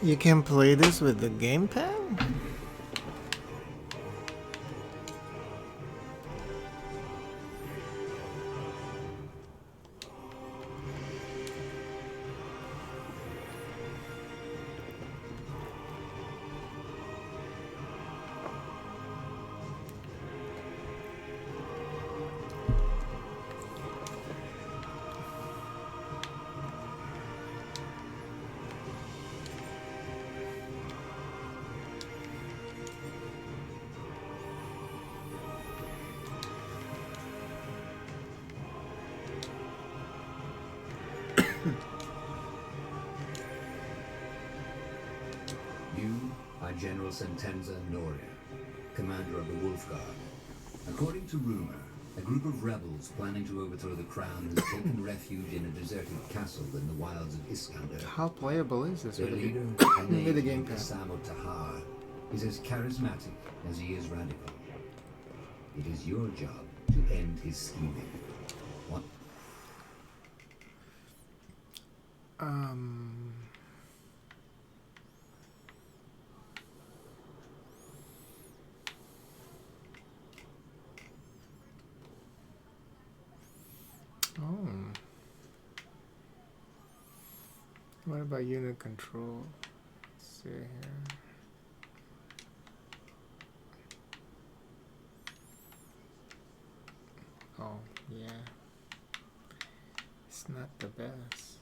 You can play this with the gamepad? You are General Sentenza Noria, commander of the Wolf Guard. According to rumor, a group of rebels planning to overthrow the crown has taken refuge in a deserted castle in the wilds of Iskander. How playable is this Their with leader, a the native gamepad? Samo Tahar, is as charismatic as he is radical. It is your job to end his scheming. What? Oh. What about unit control? Let's see here. Oh, yeah. It's not the best.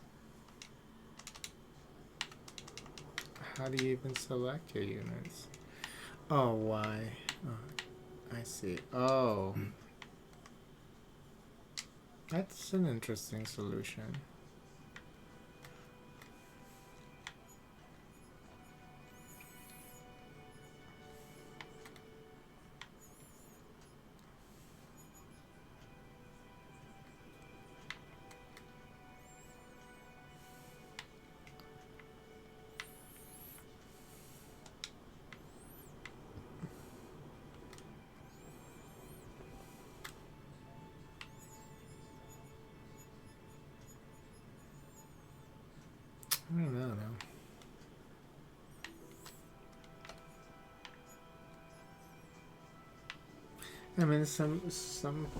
How do you even select your units? Oh, why? Oh, I see. Oh. That's an interesting solution. I don't know now. I mean, some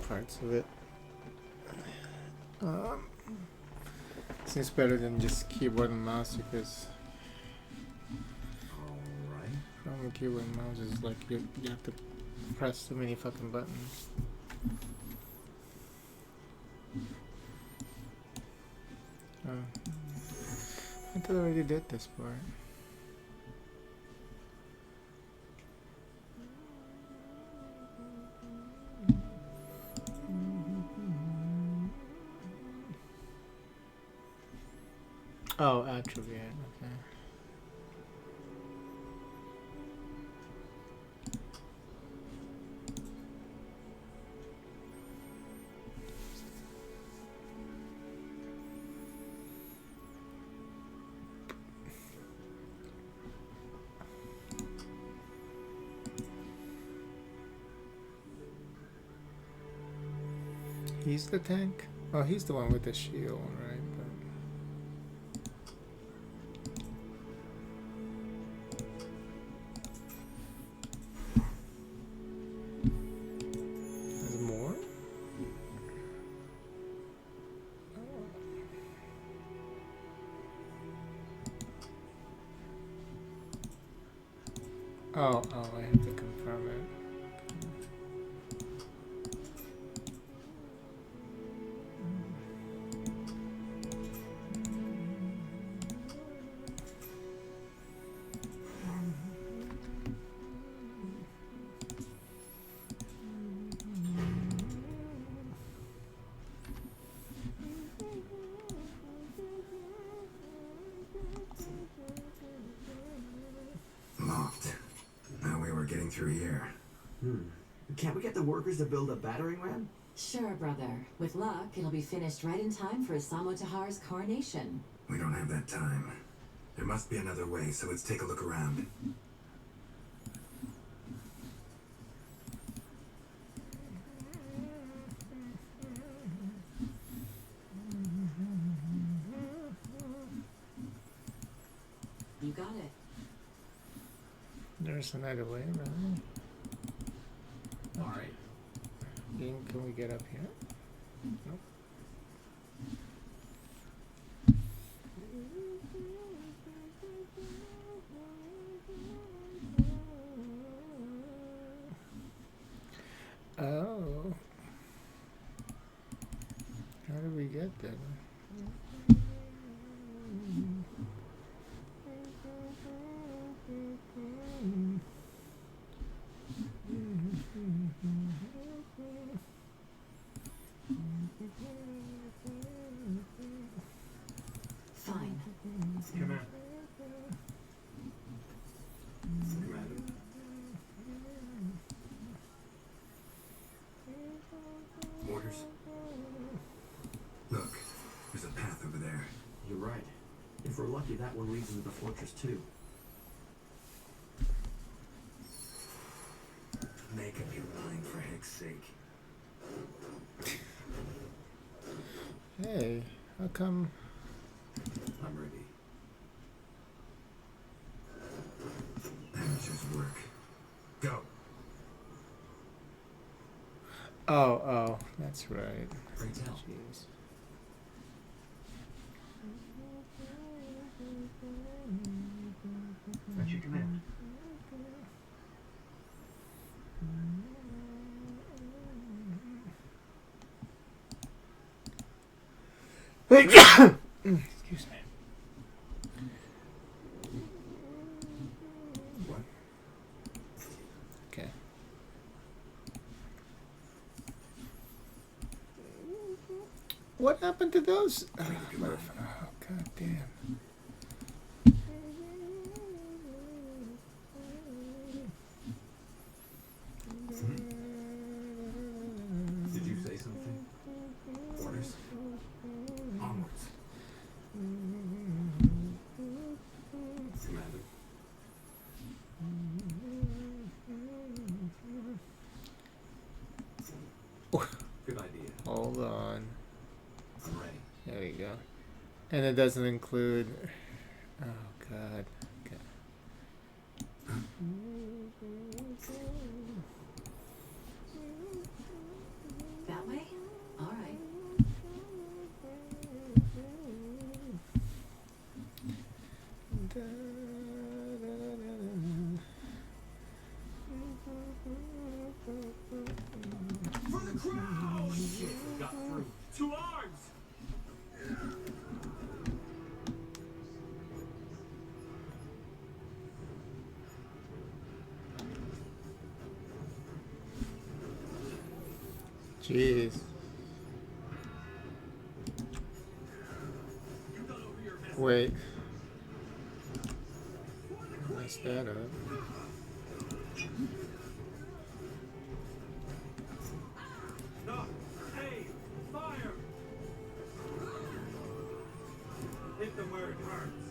parts of it seems better than just keyboard and mouse, because Alright. from keyboard and mouse is like you have to press too many fucking buttons. I thought I already did this part. Oh, attribute, okay. He's the tank? Oh, he's the one with the shield, right? There's more? Oh, I have to confirm it. Locked. No way we're getting through here. Can't we get the workers to build a battering ram? Sure, brother. With luck, it'll be finished right in time for Samo Tahar's coronation. We don't have that time. There must be another way, so let's take a look around. You got it. There's another way, right? All right. Can we get up here? Nope. Oh. How do we get there? Fine. Commander. Commander. Orders. Look, there's a path over there. You're right. If we're lucky, that one leads into the fortress too. Make up your mind, for heck's sake. Hey, how come? I'm ready. Amateur's work. Go. Oh, that's right. Pray tell. Jeez. At your command. Excuse me. What? Okay. What happened to those? Oh, god damn. Did you say something? Orders. Onwards. Commander. Good idea. Hold on. I'm ready. There we go. And it doesn't include. Oh god. Okay. That way? All right. For the crowd! Shit, got through. To arms! Jeez. Wait. Messed that up. Stop! Aim! Fire! Hit them where it hurts.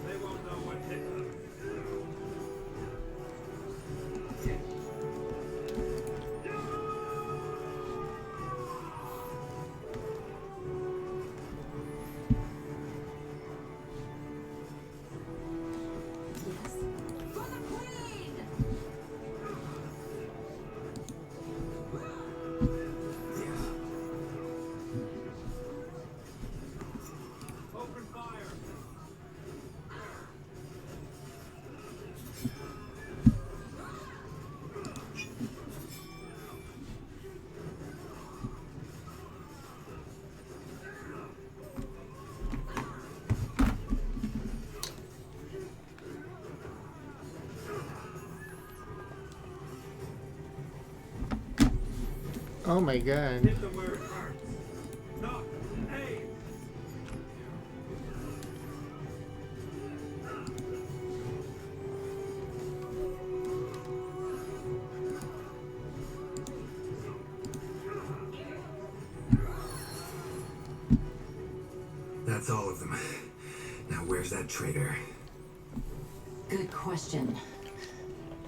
They won't know what hit them. Yes. For the queen! Open fire! Oh my god. Hit them where it hurts. Knock! Aim! That's all of them. Now where's that traitor? Good question.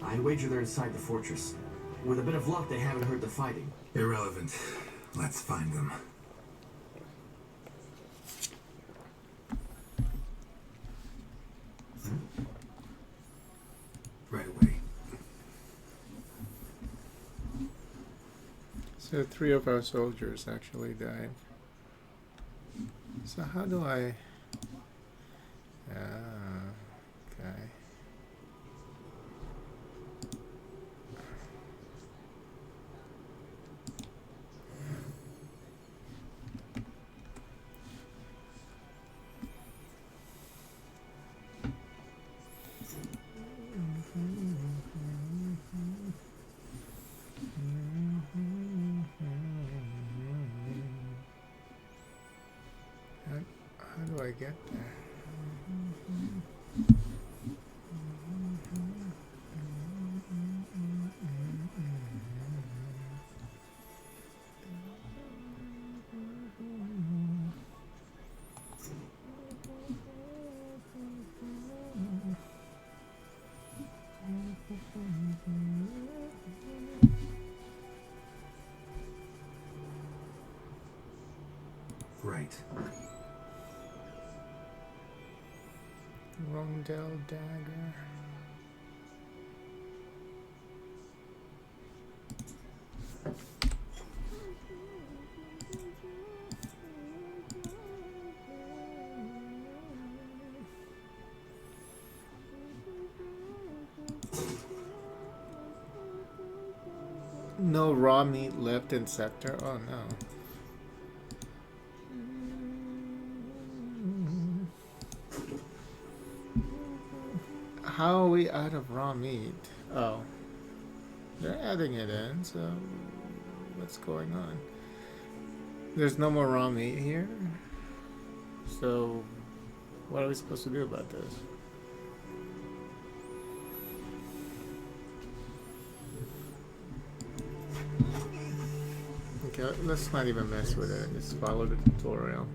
I'd wager they're inside the fortress. With a bit of luck, they haven't heard the fighting. Irrelevant. Let's find them. Right away. So 3 of our soldiers actually died. So how do I... okay. How do I get there? Right. Rondel dagger. No raw meat left in sector. Oh no. How are we out of raw meat? Oh. They're adding it in, so what's going on? There's no more raw meat here? So what are we supposed to do about this? Okay, let's not even mess with it. Just follow the tutorial.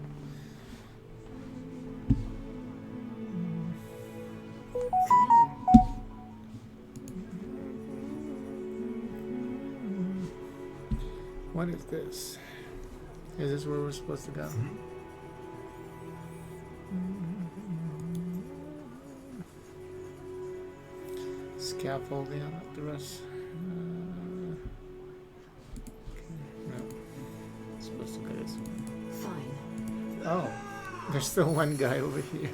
What is this? Is this where we're supposed to go? Scaffolding up the rest. Okay, no. Supposed to go this way. Fine. Oh, there's still one guy over here.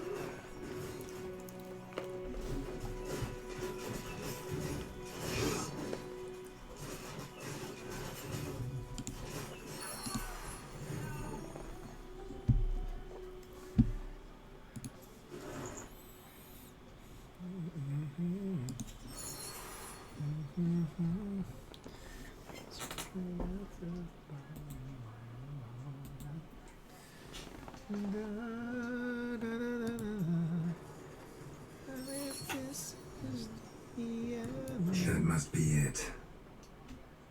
That must be it.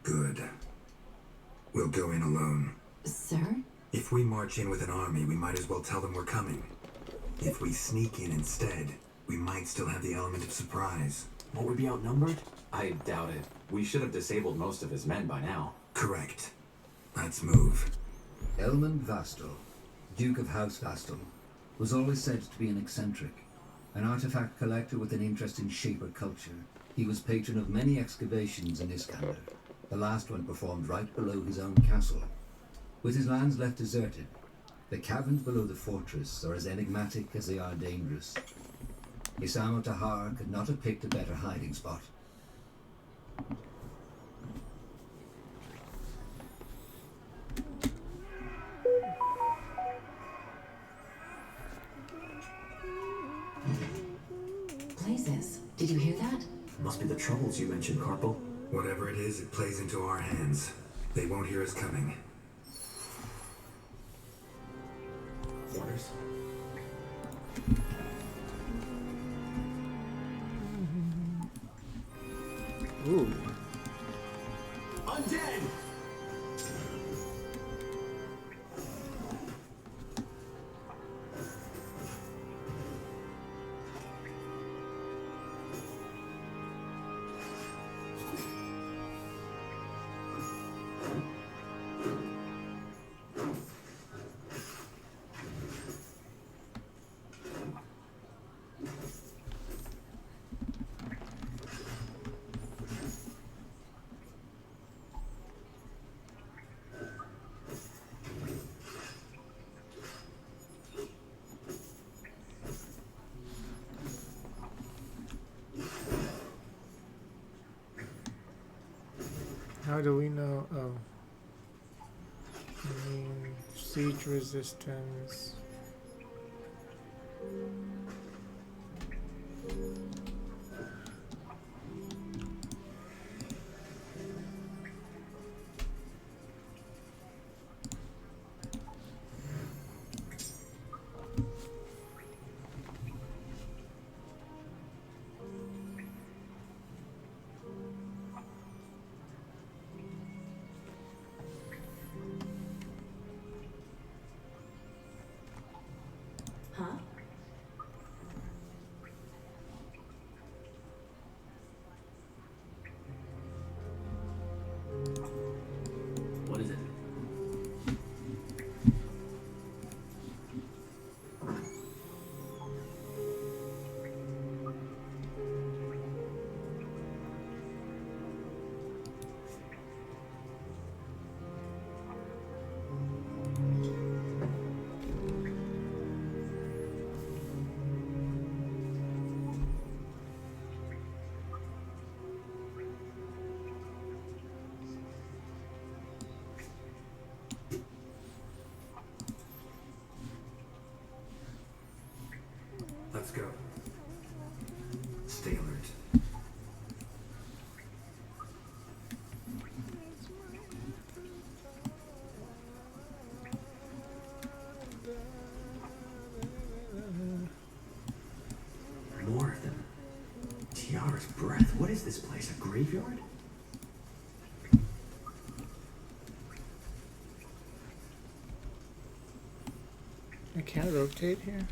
Good. We'll go in alone. Sir? If we march in with an army, we might as well tell them we're coming. If we sneak in instead, we might still have the element of surprise. Won't we be outnumbered? I doubt it. We should have disabled most of his men by now. Correct. Let's move. Elmund Vastal, Duke of House Vastal, was always said to be an eccentric. An artifact collector with an interest in Shaper culture, he was patron of many excavations in Iskander, the last one performed right below his own castle. With his lands left deserted, the caverns below the fortress are as enigmatic as they are dangerous. Isamo Tahar could not have picked a better hiding spot. Blazes. Did you hear that? Must be the troubles you mentioned, Carpal. Whatever it is, it plays into our hands. They won't hear us coming. Orders. Ooh. Undead! How do we know? Oh. Siege resistance. Huh? What is it? Let's go. Stay alert. More of them. Tiara's breath. What is this place? A graveyard? I can't rotate here.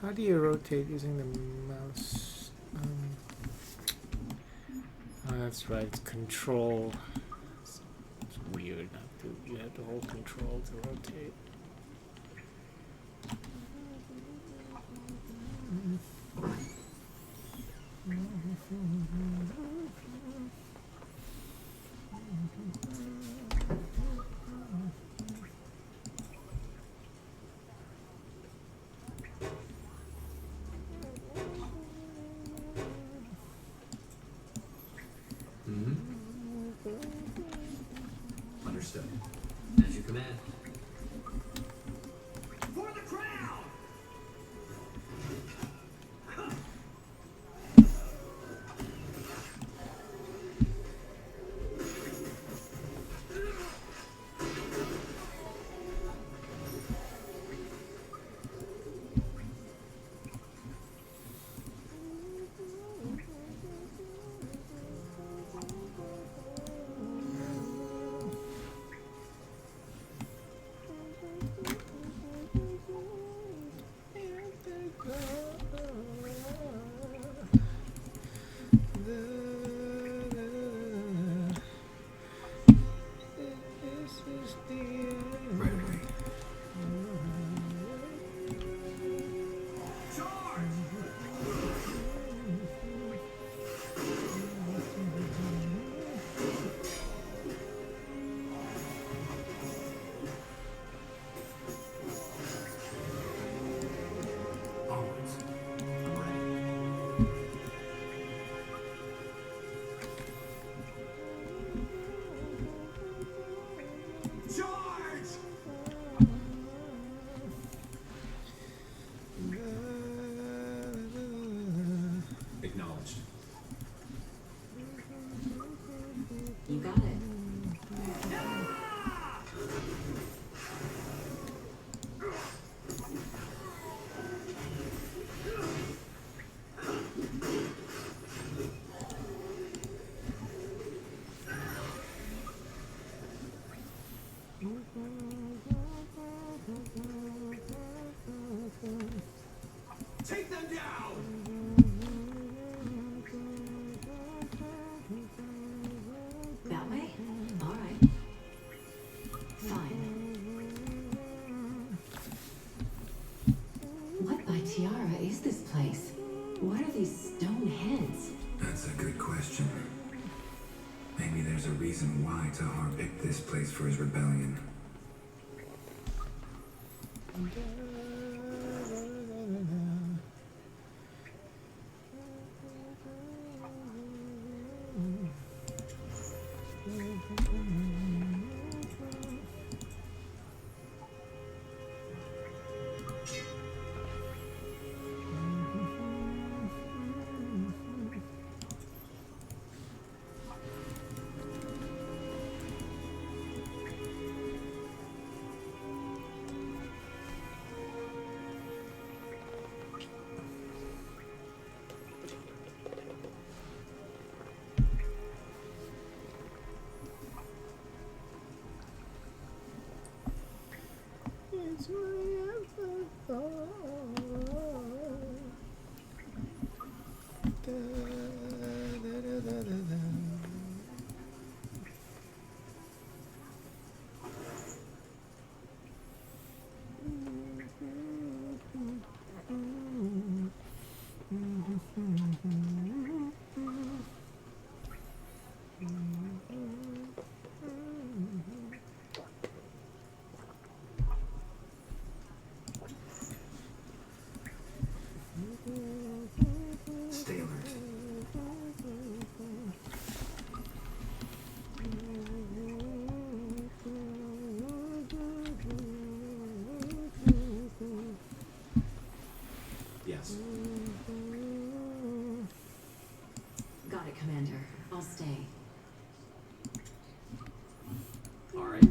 How do you rotate using the mouse? Oh, that's right. It's control. It's weird. You have to hold control to rotate. Understood. As you command. For the crown! Right away. Onwards. I'm ready. Charge! Acknowledged. You got it. Take them down! That way? All right. Fine. What by Tiara is this place? What are these stone heads? That's a good question. Maybe there's a reason why Tahar picked this place for his rebellion. It's my da, da, da, da, da, da. Stay alert. Yes. Got it, Commander. I'll stay. All right.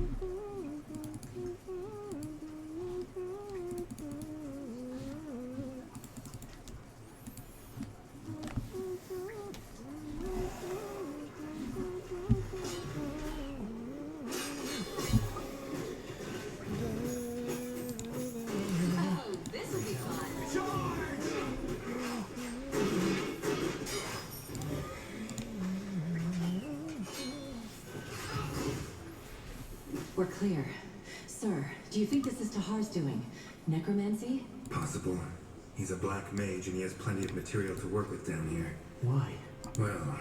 Oh, this will be fun. We're clear. Sir, do you think this is Tahar's doing? Necromancy? Possible. He's a black mage and he has plenty of material to work with down here. Why? Well,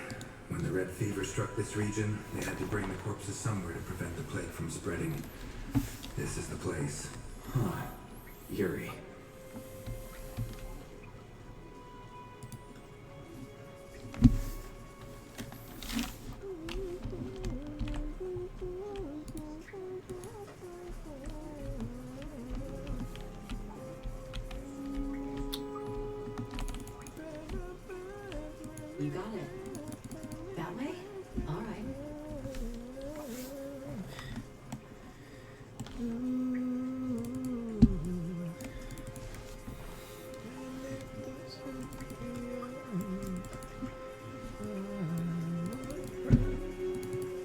when the red fever struck this region, they had to bring the corpses somewhere to prevent the plague from spreading. This is the place. Huh. Eerie. You got it. That way? All right.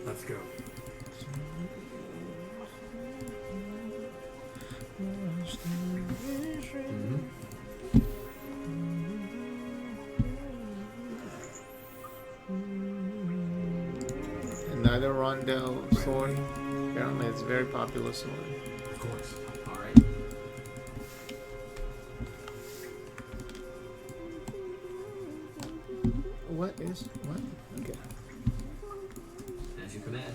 Let's go. Another Rondell sword. Apparently, it's a very popular sword. Of course. All right. What is what? Okay. As you command.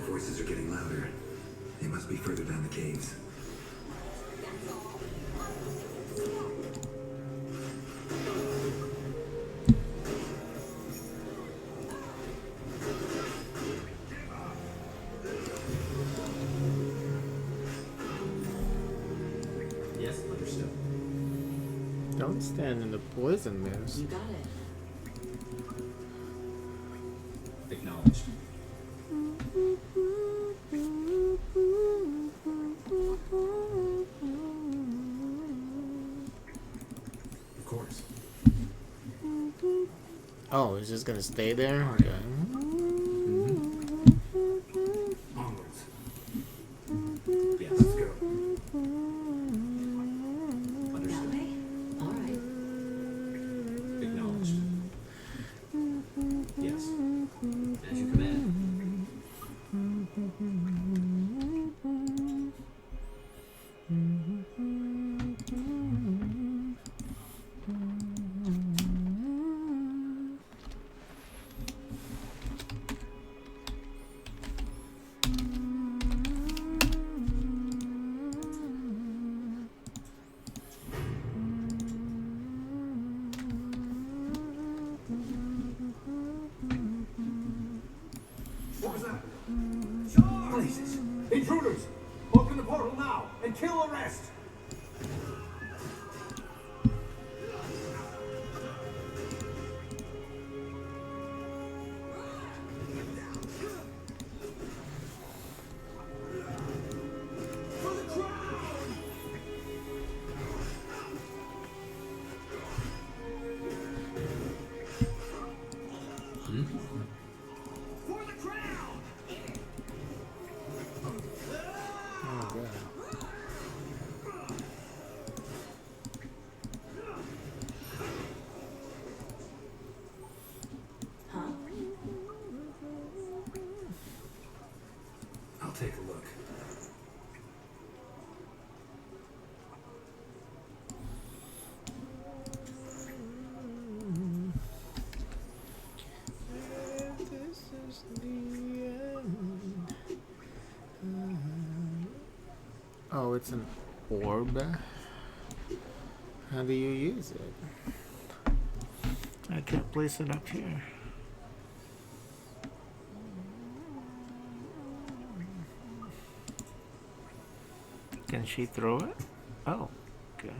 voices are getting louder. They must be further down the caves. Yes, understood. Don't stand in the poison mist. You got it. Acknowledged. Of course. Oh, it's just gonna stay there? Okay. Onwards. Yes. Let's go. That Understood. way? All right. Acknowledged. Yes. As you command. What was that? Charge! Places. Intruders! Open the portal now and kill the rest! For the crown! For the crown! Oh, God. Huh? I'll take a look. This is the end. Oh, it's an orb. How do you use it? I can't place it up here. Can she throw it? Oh, okay.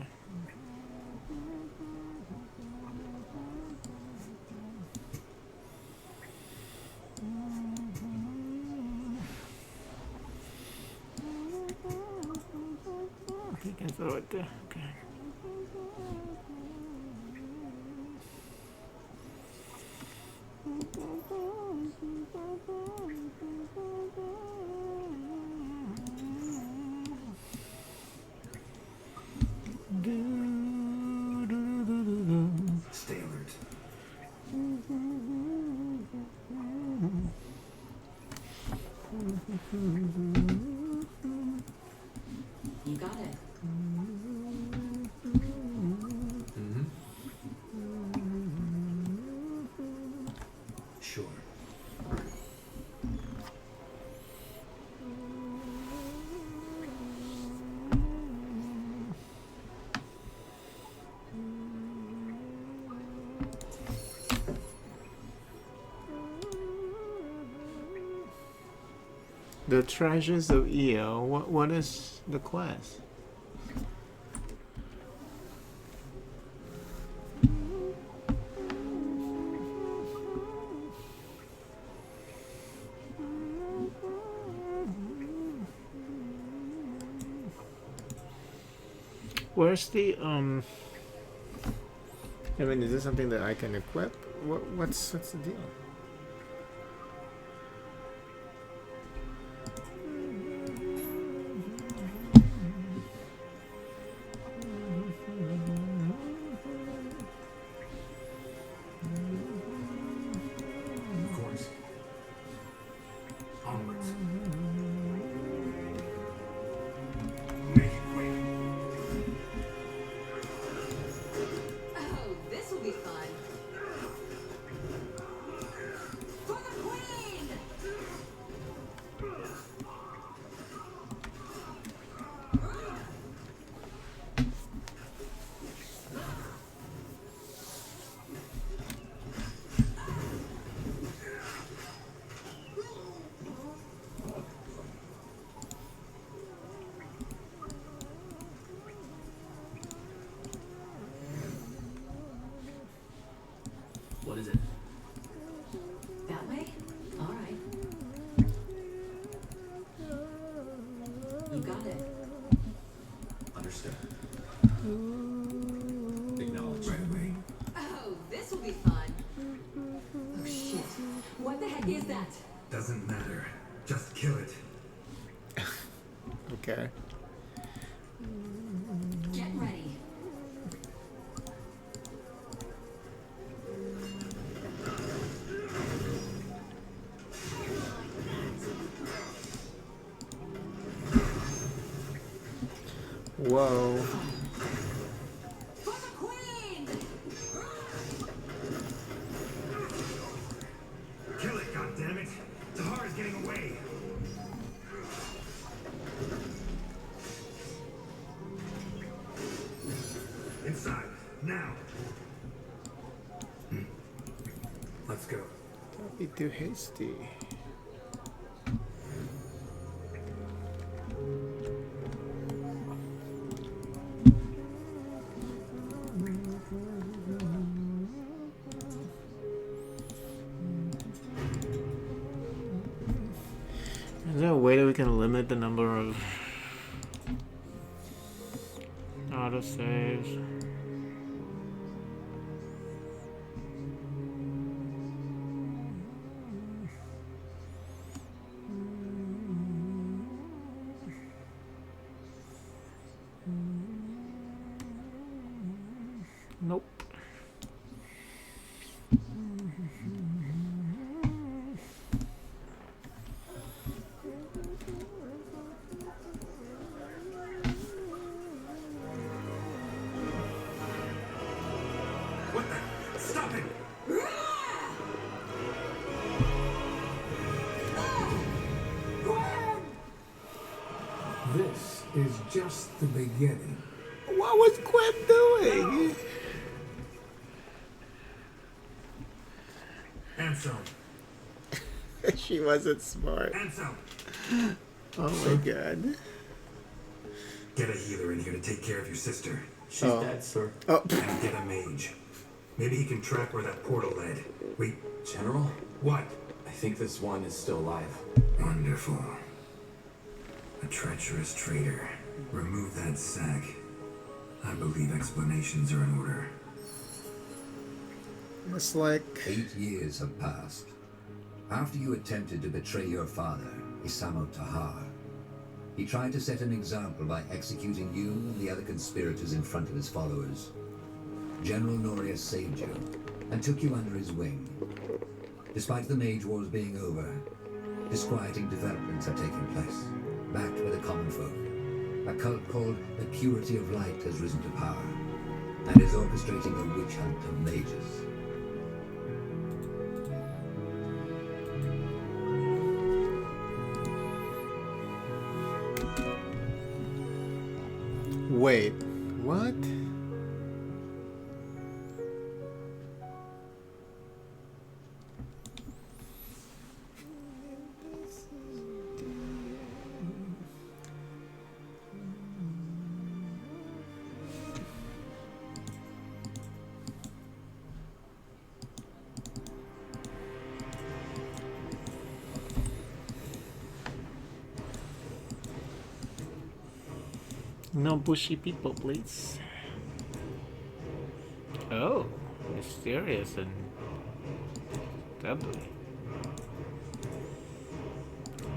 You can throw it there. Okay. Stay alert. You got it. Sure. The Treasures of Eo. What is the quest? Where's the I mean, is this something that I can equip? What's the deal? Of course. Onwards. Make it quick. Oh, this will be fun. What is it? That way? All right. You got it. Understood. Acknowledged. Right away. Oh, this will be fun. Oh, shit. What the heck is that? Doesn't matter. Just kill it. Okay. Get ready. Whoa. For the queen! Kill it, goddammit! Tahar is getting away! Inside, now! Let's go. Don't be too hasty. Is there a way that we can limit the number of autosaves? Nope. What the? Stop it! This is just the beginning. What was Quinn doing? Ansel! She wasn't smart. Ansel! Oh my god. Get a healer in here to take care of your sister. She's Oh. dead, sir. Oh, And get a mage. Maybe he can track where that portal led. Wait, General, what? I think this one is still alive. Wonderful. A treacherous traitor. Remove that sack. I believe explanations are in order. it's like 8 years have passed. After you attempted to betray your father, Isamo Tahar, he tried to set an example by executing you and the other conspirators in front of his followers. General Noria saved you and took you under his wing. Despite the Mage Wars being over, disquieting developments have taken place, backed by the common folk. A cult called the Purity of Light has risen to power and is orchestrating a witch hunt of mages. wait, what? No bushy people, please. Oh, mysterious and deadly.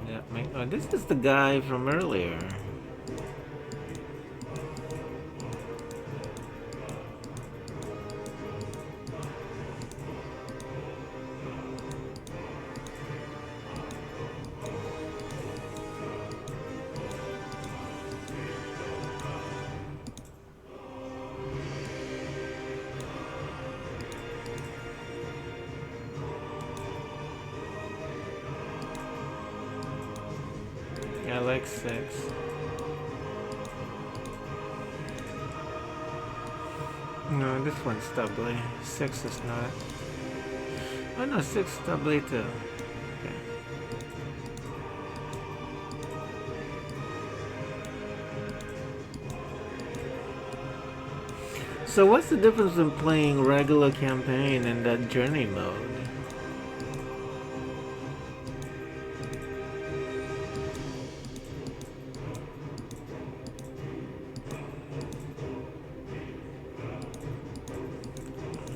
Yeah, oh, this is the guy from earlier. I like 6. No, this one's doubly. 6 is not. Oh no, 6 is doubly too. Okay. So what's the difference in playing regular campaign and that journey mode?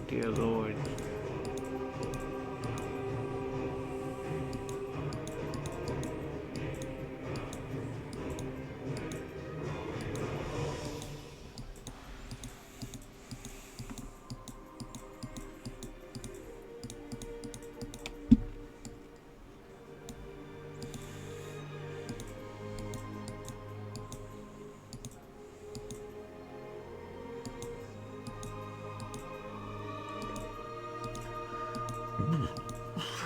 Dear Lord.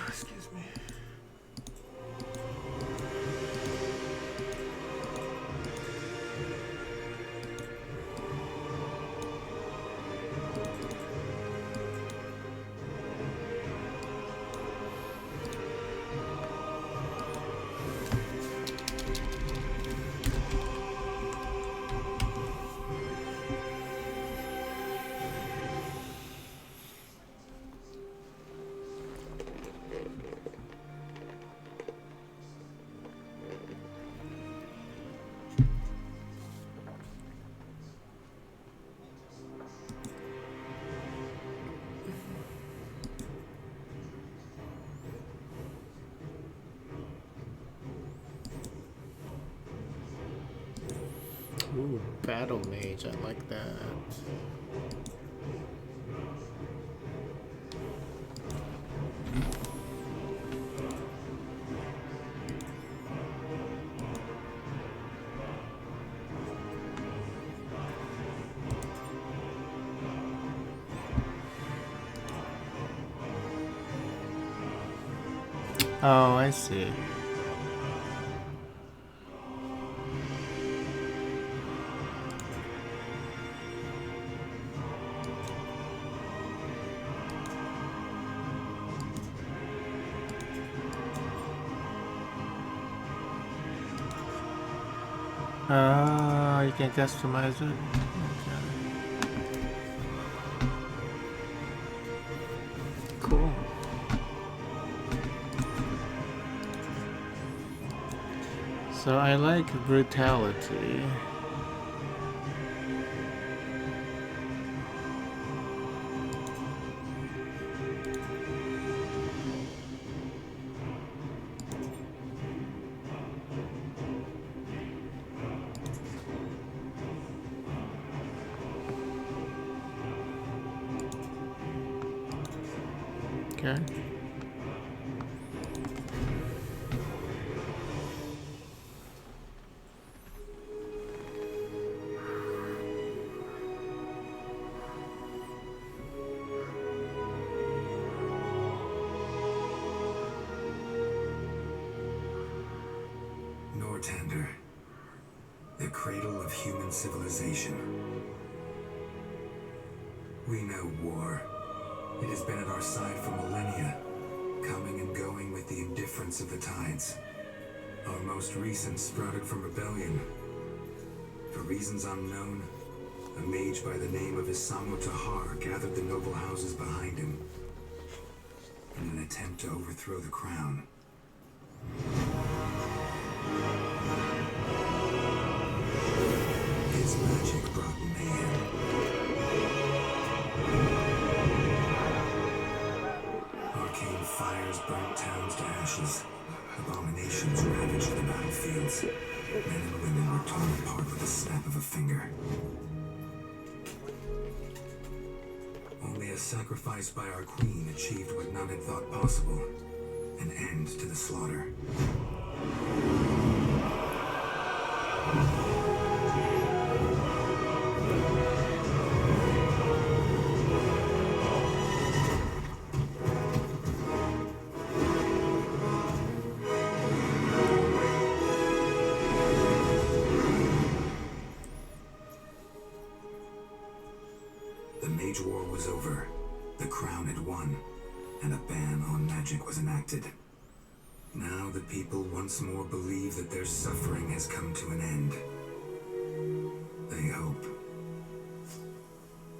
Excuse me. Ooh, battle mage, I like that. Oh, I see. You can customize it. Okay. Cool. So I like brutality. Okay. Nortander, the cradle of human civilization. We know war. It has been at our side for millennia, coming and going with the indifference of the tides. Our most recent sprouted from rebellion. For reasons unknown, a mage by the name of Isamu Tahar gathered the noble houses behind him in an attempt to overthrow the crown. His magic brought mayhem. Arcane fires burnt towns to ashes. Abominations ravaged the battlefields. Men and women were torn apart with the snap of a finger. Only a sacrifice by our queen achieved what none had thought possible. An end to the slaughter. The Mage War was over. The crown had won, and a ban on magic was enacted. Now the people once more believe that their suffering has come to an end. They hope.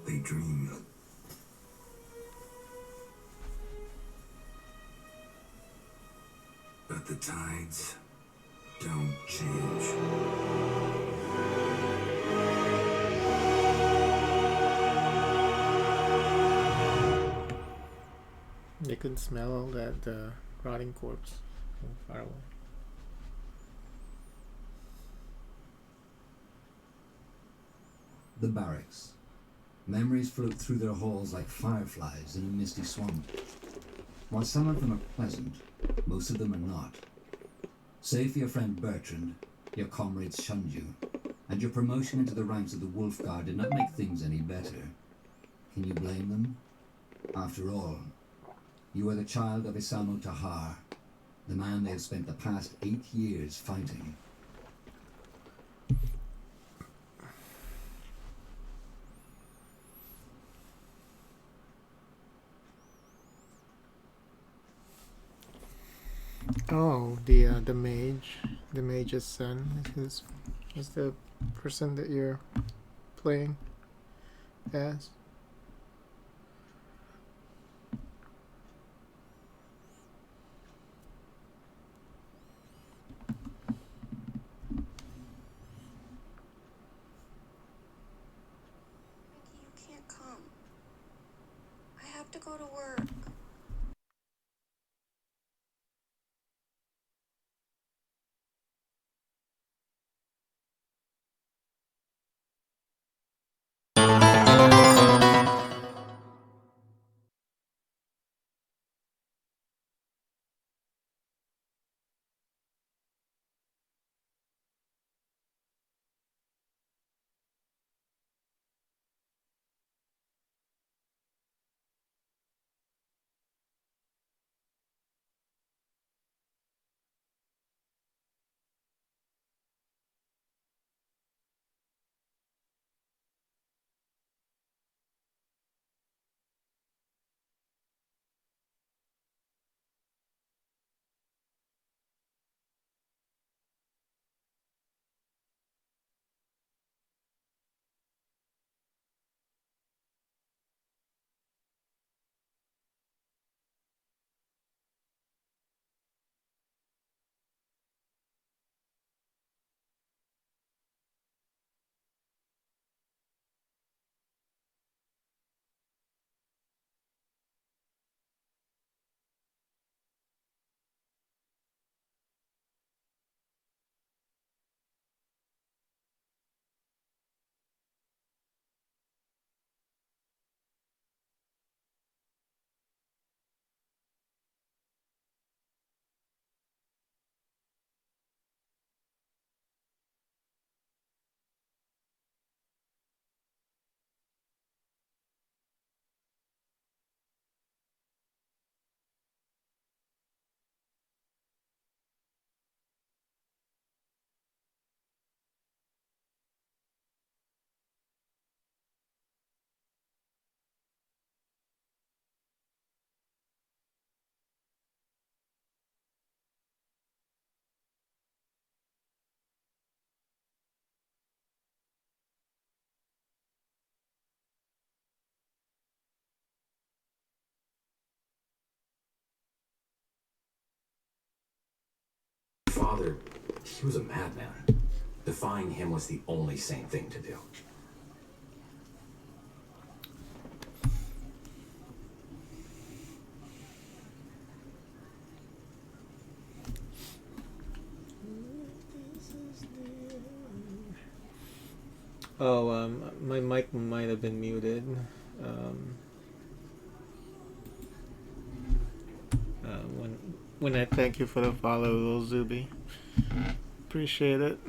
They dream. But the tides don't change. They could smell that rotting corpse from far away. The barracks. Memories float through their halls like fireflies in a misty swamp. While some of them are pleasant, most of them are not. Save for your friend Bertrand, your comrades shunned you, and your promotion into the ranks of the Wolf Guard did not make things any better. Can you blame them? After all, you are the child of Isamu Tahar, the man they have spent the past 8 years fighting. Oh, the mage's son is the person that you're playing as. You can't come. I have to go to work. Father, he was a madman. Defying him was the only sane thing to do. Oh, my mic might have been muted. When I thank you for the follow, Lil Zuby. Appreciate it.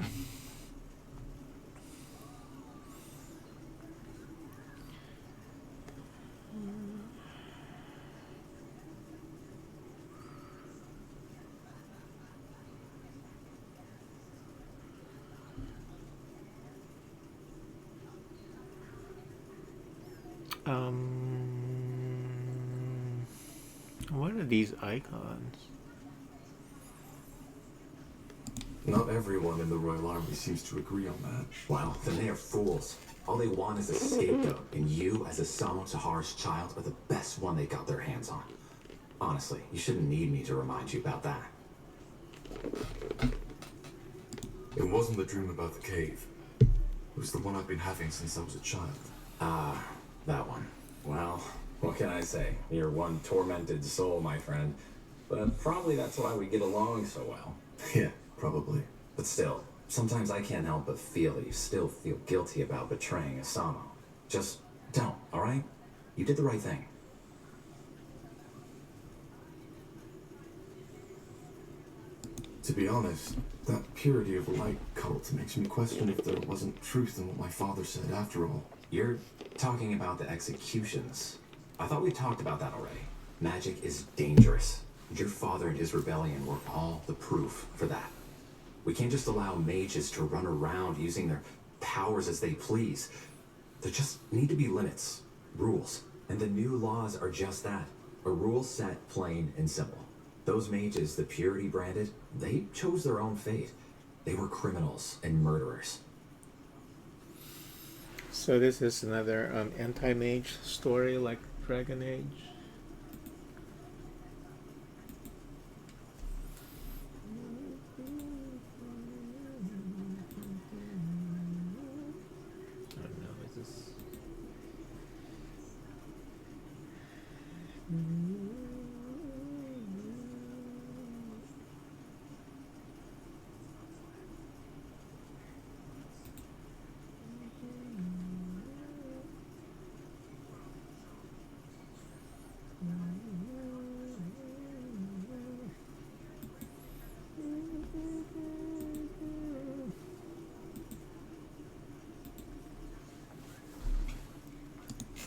What are these icons? Not everyone in the Royal Army seems to agree on that. Well, then they are fools. All they want is a scapegoat, and you, as a Samo Tahar's child, are the best one they got their hands on. Honestly, you shouldn't need me to remind you about that. It wasn't the dream about the cave. It was the one I've been having since I was a child. Ah, that one. Well, what can I say? You're one tormented soul, my friend. But probably that's why we get along so well. Yeah, probably. But still, sometimes I can't help but feel that you still feel guilty about betraying Asamo. Just don't, alright? You did the right thing. To be honest, that purity of light cult makes me question if there wasn't truth in what my father said after all. You're talking about the executions. I thought we talked about that already. Magic is dangerous. Your father and his rebellion were all the proof for that. We can't just allow mages to run around using their powers as they please. There just need to be limits, rules. And the new laws are just that. A rule set plain and simple. Those mages the purity branded, they chose their own fate. They were criminals and murderers. So this is another anti-mage story like Dragon Age. I don't know, is this...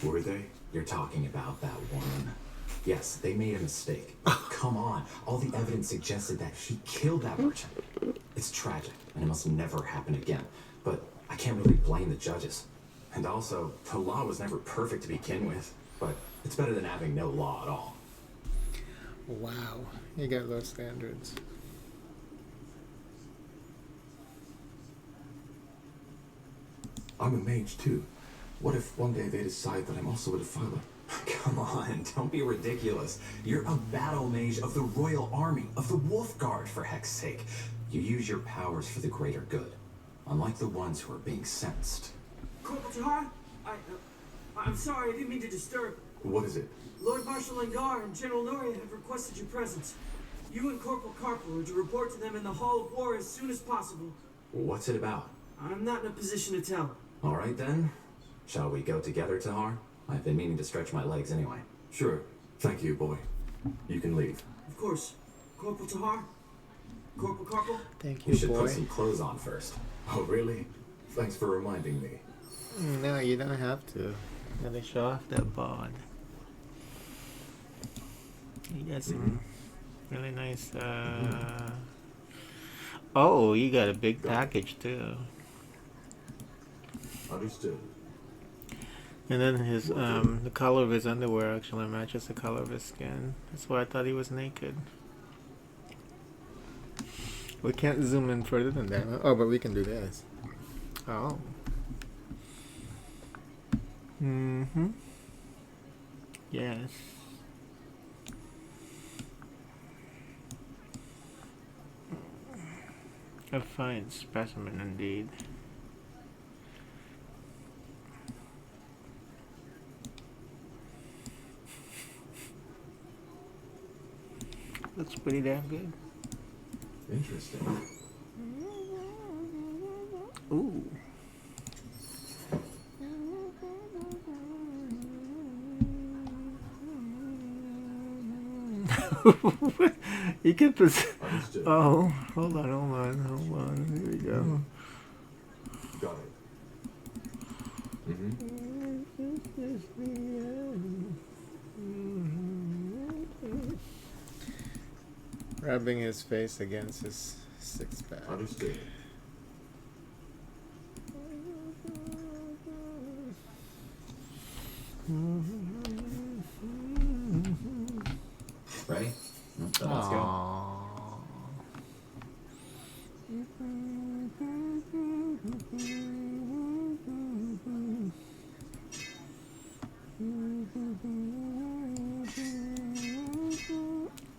Were they? You're talking about that woman. Yes, they made a mistake. Come on, all the evidence suggested that he killed that merchant. It's tragic, and it must never happen again. But I can't really blame the judges. And also, the law was never perfect to begin with. But it's better than having no law at all. Wow, you got low standards. I'm a mage too. What if one day they decide that I'm also a defiler? Come on, don't be ridiculous. You're a battle mage of the Royal Army, of the Wolf Guard, for heck's sake. You use your powers for the greater good, unlike the ones who are being sentenced. Corporal Tahar? I'm sorry, I didn't mean to disturb. What is it? Lord Marshal Lengar and General Noria have requested your presence. You and Corporal Carpel are to report to them in the Hall of War as soon as possible. What's it about? I'm not in a position to tell. All right then. Shall we go together, Tahar? I've been meaning to stretch my legs anyway. Sure. Thank you, boy. You can leave. Of course. Corporal Tahar? Corporal Carpel? Thank you, You should boy. put some clothes on first. Oh, really? Thanks for reminding me. No, you don't have to. You gotta show off that bod. You got some really nice. Oh, you got a big package too. Understood. And then his the color of his underwear actually matches the color of his skin. That's why I thought he was naked. We can't zoom in further than that. Oh, but we can do this. Oh. Mm-hmm. Yes. A fine specimen indeed. Looks pretty damn good. Interesting. Ooh. You can Understood. Oh, hold on. Here we go. Got it. Rubbing his face against his six-pack. Understood. Ready? Let's go. Aww.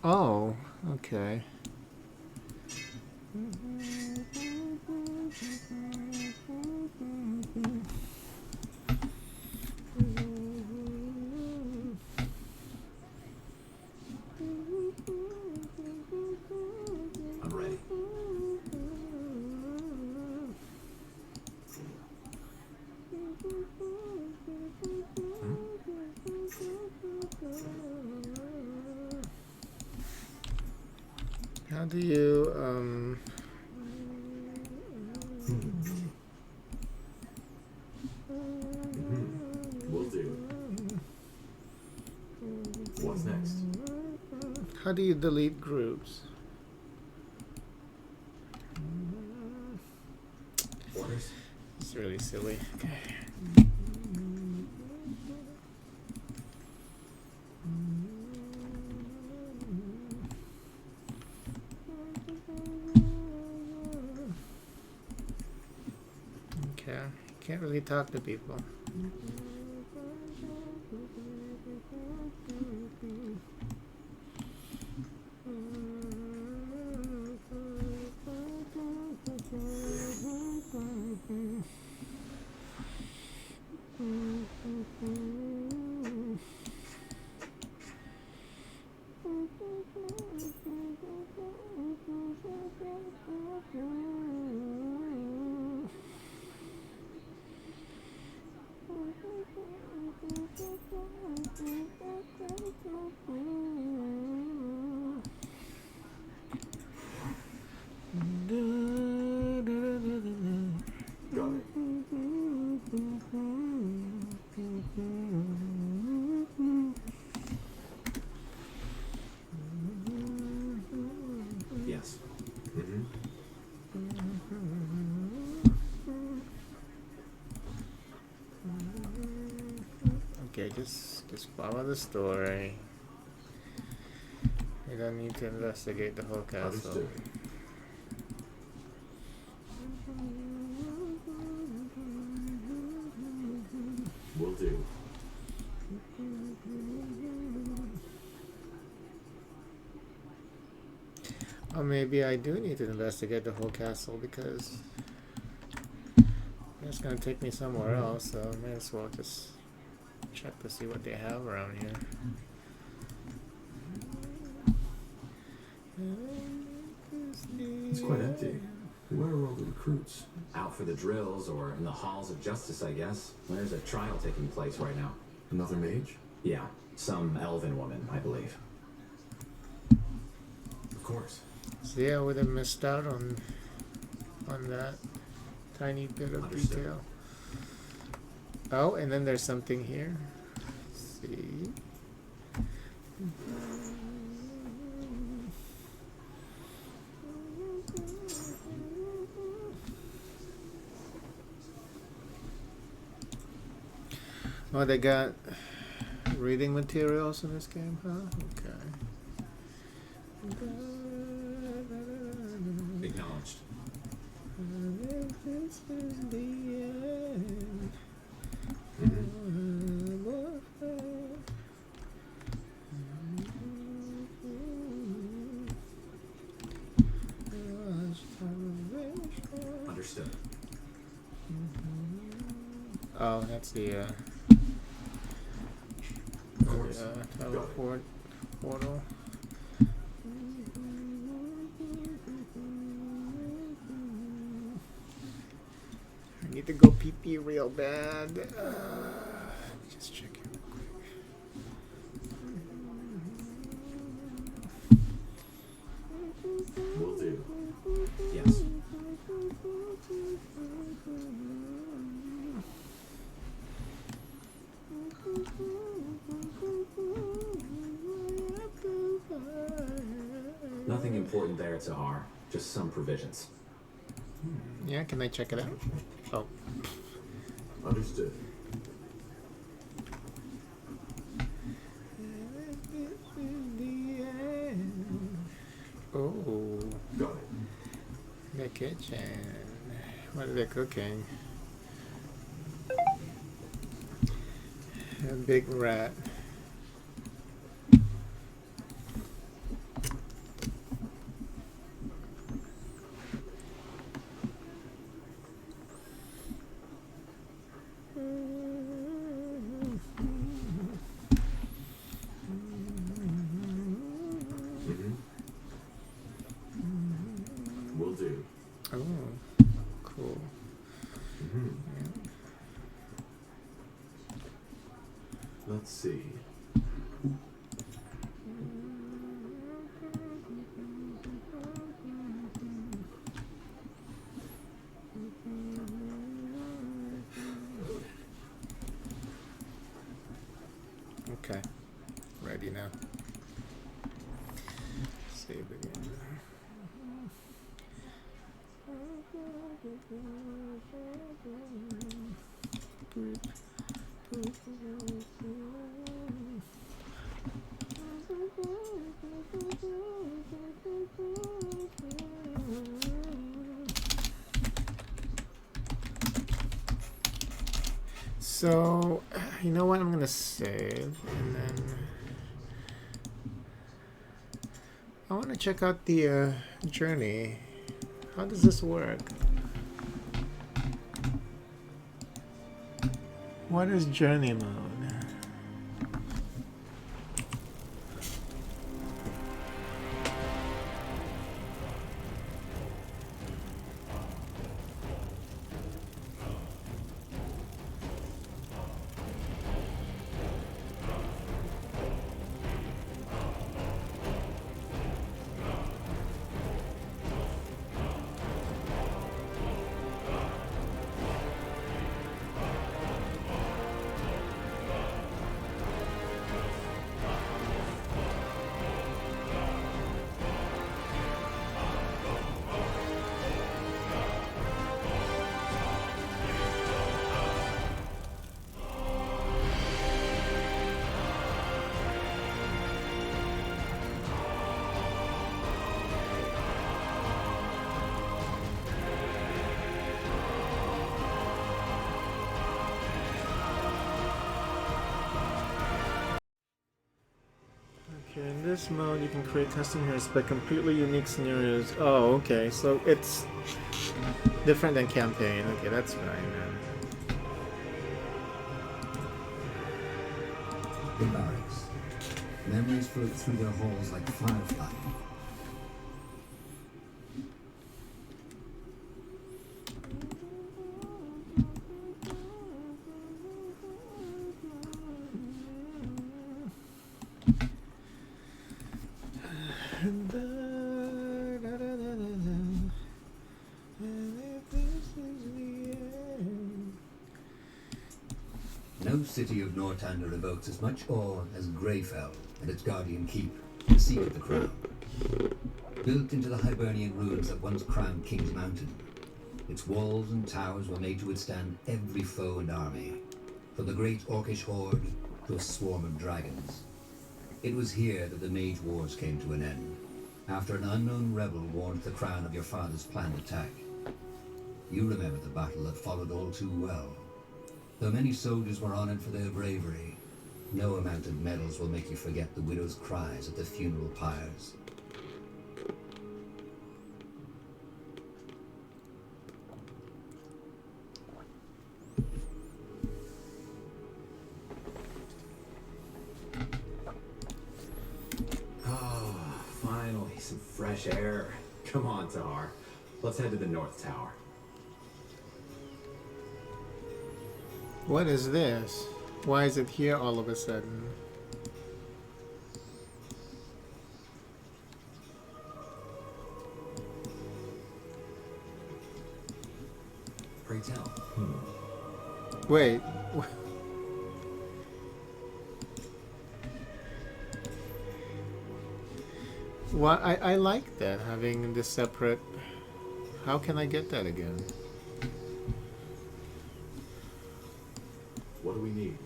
Oh, okay. I'm ready. How do you Will do. What's next? how do you delete groups? Orders? It's really silly. Okay. Okay, can't really talk to people. Got it. Yes. Okay, just follow the story. We don't need to investigate the whole castle. Understood. Will do. Or maybe I do need to investigate the whole castle because it's gonna take me somewhere else, so may as well just check to see what they have around here. It's quite empty. Where are all the recruits? Out for the drills or in the halls of justice, I guess. There's a trial taking place right now. Another mage? Yeah, some elven woman, I believe. Of course. So yeah, I would have missed out on that tiny bit of Understood. detail. Oh, and then there's something here. Let's see. Oh, they got reading materials in this game, huh? Okay. Acknowledged. This is the end. Understood. Oh, that's the Of course. teleport portal. I need to go pee pee real bad. Just check it real quick. Will do. Yes. Nothing important there, Tahar. Just some provisions. Yeah, can I check it out? Oh. Understood. Oh, Got it. the kitchen. What are they cooking? A big rat. Will do. Oh, cool. Let's see. Okay, ready now. Save again. So, you know what? I'm gonna save, and then I want to check out the journey. How does this work? What is journey mode? In this mode, you can create custom heroes by completely unique scenarios. Oh, okay. So it's different than campaign. Okay, that's fine then. The barracks. Memories float through their halls like firefly. No city of Northander evokes as much awe as Greyfell and its guardian keep, the seat of the crown. Built into the Hibernian ruins that once crowned King's Mountain, its walls and towers were made to withstand every foe and army, from the great Orcish horde to a swarm of dragons. It was here that the Mage Wars came to an end, after an unknown rebel warned the crown of your father's planned attack. You remember the battle that followed all too well. Though many soldiers were honored for their bravery, no amount of medals will make you forget the widow's cries at the funeral pyres. Oh, finally, some fresh air. Come on, Tahar. Let's head to the North Tower. What is this? Why is it here all of a sudden? Pray tell. Wait. Well, I like that, having this separate... How can I get that again? What do we need?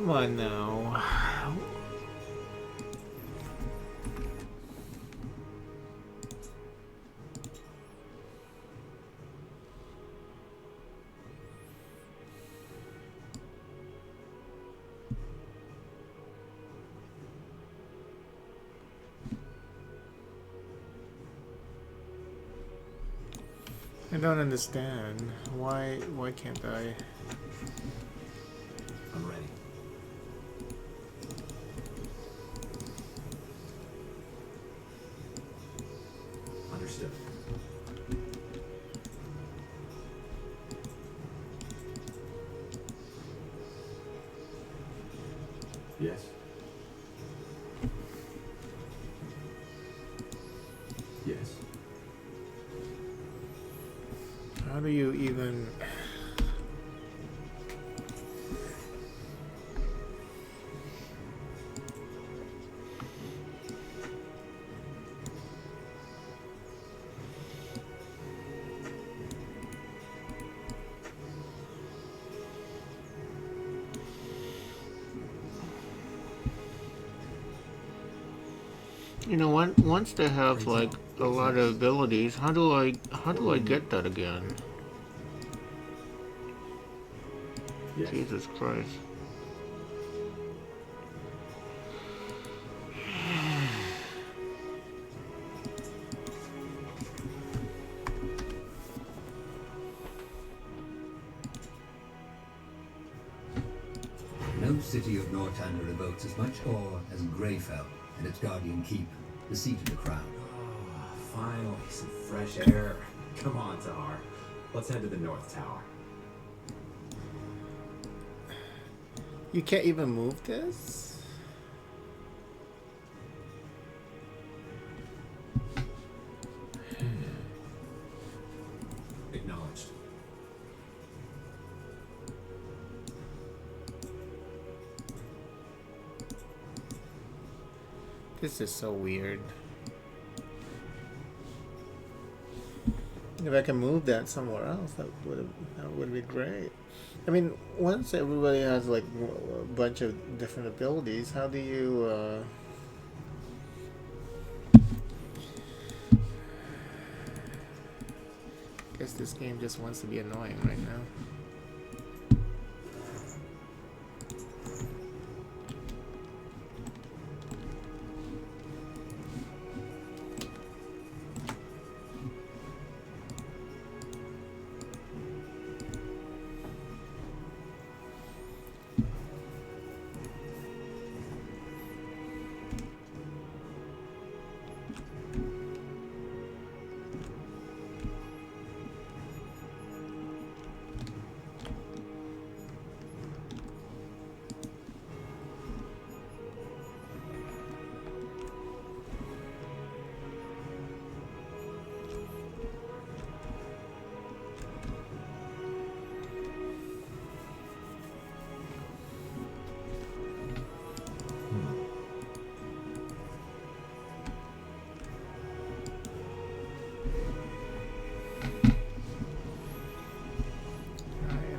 Come on now. I don't understand. Why can't I? I'm ready. Understood. Yes. Yes. How do you even? You know, once they have like a lot of abilities, how do I get that again? Yes. Jesus Christ. No city of Northander evokes as much awe as Greyfell and its guardian keep, the seat of the crown. Oh, finally, some fresh air. Come on, Tahar. Let's head to the North Tower. You can't even move this? Acknowledged. This is so weird. If I can move that somewhere else, that would be great. I mean, once everybody has like a bunch of different abilities, how do you? Guess this game just wants to be annoying right now.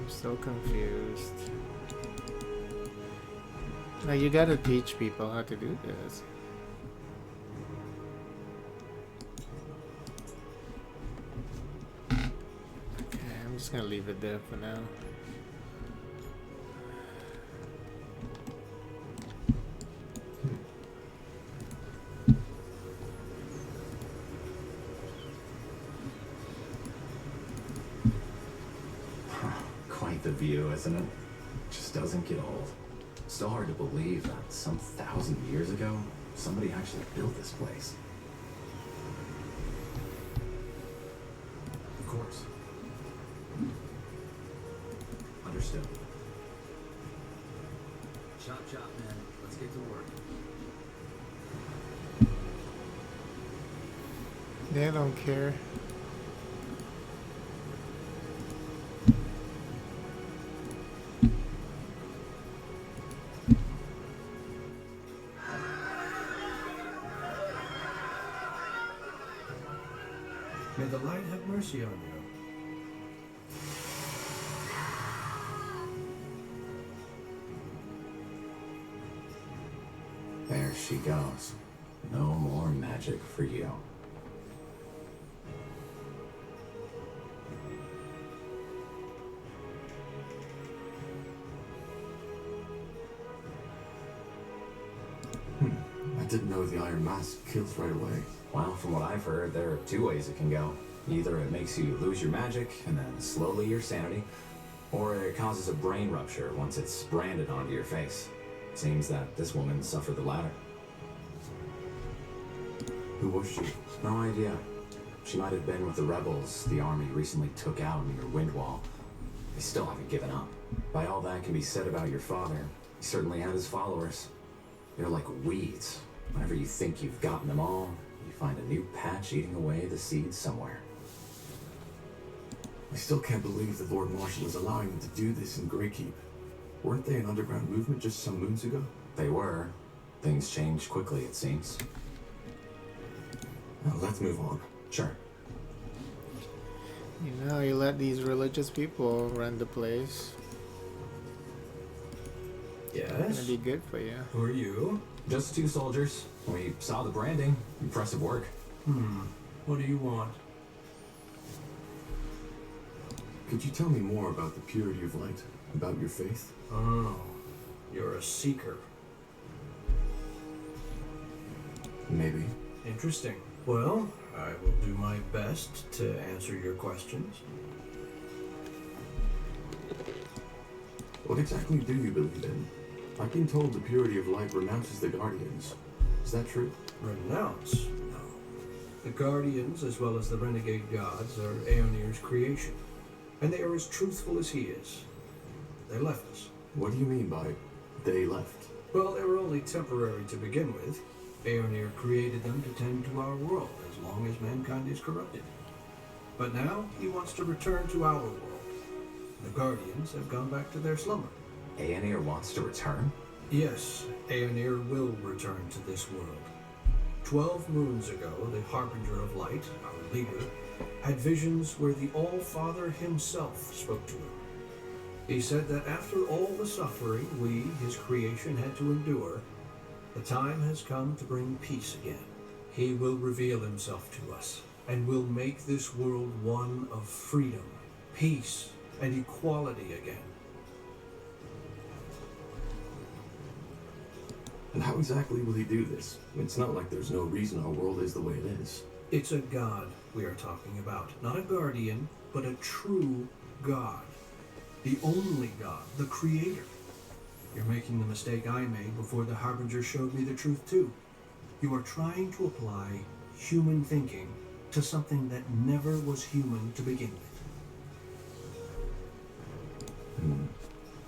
So confused. Now you gotta teach people how to do this. Okay, I'm just gonna leave it there for now. Quite the view, isn't it? Just doesn't get old. Still hard to believe that some 1,000 years ago, somebody actually built this place. Of course. Understood. Chop chop, man. Let's get to work. They don't care. May the light have mercy on you. she goes. No more magic for you. I didn't know the Iron Mask kills right away. Well, from what I've heard, there are two ways it can go. Either it makes you lose your magic and then slowly your sanity, or it causes a brain rupture once it's branded onto your face. It seems that this woman suffered the latter. Who was she? No idea. She might have been with the rebels the army recently took out near Windwall. They still haven't given up. By all that can be said about your father, he certainly had his followers. They're like weeds. Whenever you think you've gotten them all, you find a new patch eating away the seeds somewhere. I still can't believe the Lord Marshal is allowing them to do this in Greykeep. Weren't they an underground movement just some moons ago? They were. Things changed quickly, it seems. Now let's move on. Sure. You know, you let these religious people run the place. It's gonna Yes? be good for you. Who are you? Just two soldiers. We saw the branding. Impressive work. What do you want? Could you tell me more about the purity of light? About your faith? Oh, you're a seeker. Maybe. Interesting. Well, I will do my best to answer your questions. What exactly do you believe in? I've been told the purity of light renounces the Guardians. Is that true? Renounce? No. The Guardians, as well as the renegade gods, are Aeonir's creation. And they are as truthful as he is. They left us. What do you mean by they left? Well, they were only temporary to begin with. Aeonir created them to tend to our world as long as mankind is corrupted. But now he wants to return to our world. The Guardians have gone back to their slumber. Aeonir wants to return? Yes, Aeonir will return to this world. 12 moons ago, the Harbinger of Light, our leader, had visions where the All-Father himself spoke to him. He said that after all the suffering we, his creation, had to endure, the time has come to bring peace again. He will reveal himself to us, and will make this world one of freedom, peace, and equality again. And how exactly will he do this? It's not like there's no reason our world is the way it is. It's a god we are talking about. Not a guardian, but a true god. The only god, the creator. You're making the mistake I made before the Harbinger showed me the truth too. You are trying to apply human thinking to something that never was human to begin with.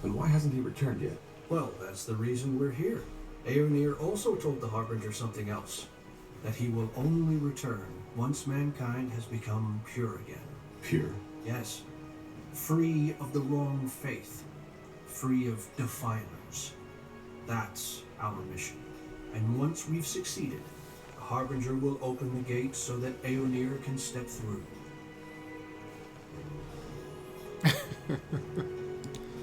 And why hasn't he returned yet? Well, that's the reason we're here. Aeonir also told the Harbinger something else. That he will only return once mankind has become pure again. Pure? Yes. Free of the wrong faith. Free of defilers. That's our mission. And once we've succeeded, the Harbinger will open the gates so that Aeonir can step through.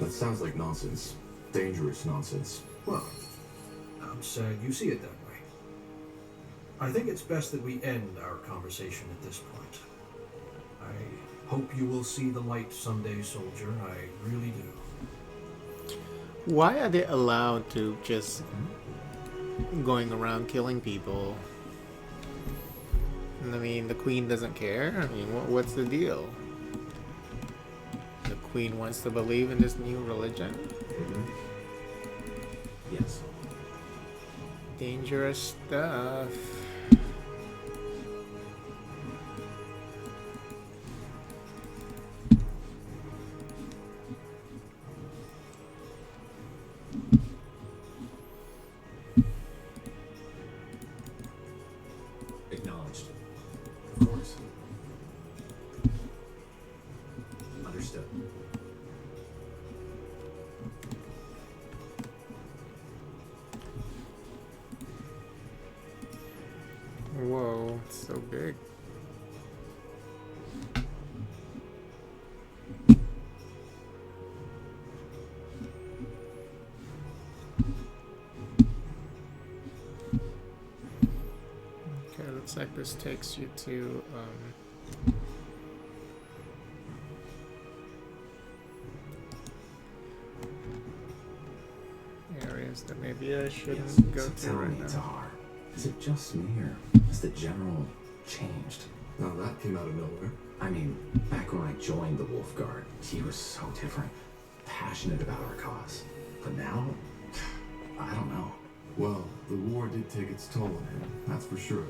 That sounds like nonsense. Dangerous nonsense. Well, I'm sad you see it that way. I think it's best that we end our conversation at this point. I hope you will see the light someday, soldier. I really do. Why are they allowed to just going around killing people? I mean, the queen doesn't care. I mean, what's the deal? The queen wants to believe in this new religion? Yes. Dangerous stuff. Acknowledged. Of course. Understood. Whoa, it's so big. Okay, looks like this takes you to areas that maybe I shouldn't Yes, go so to tell right me, now. Tahar, is it just me or has the general changed? Now that came out of nowhere. I mean, back when I joined the Wolf Guard, he was so different, passionate about our cause. But now, I don't know. Well, the war did take its toll on him, that's for sure.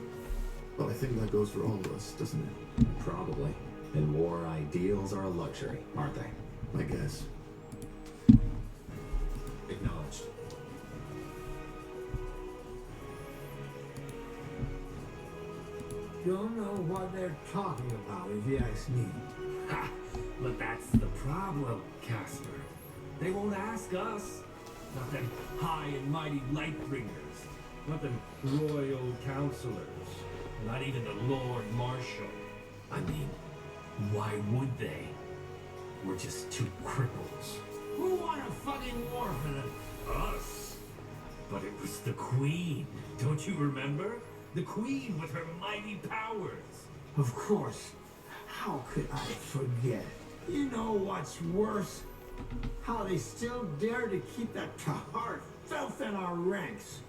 But I think that goes for all of us, doesn't it? Probably. In war, ideals are a luxury, aren't they? I guess. Acknowledged. Don't know what they're talking about, if you ask me. Ha! But that's the problem, Casper. They won't ask us. Not them high and mighty Lightbringers. Not them royal counselors. Not even the Lord Marshal. I mean, why would they? We're just two cripples. Who won a fucking war for them? Us. But it was the Queen. Don't you remember? The Queen with her mighty powers. Of course. How could I forget? You know what's worse? How they still dare to keep that Tahar filth in our ranks.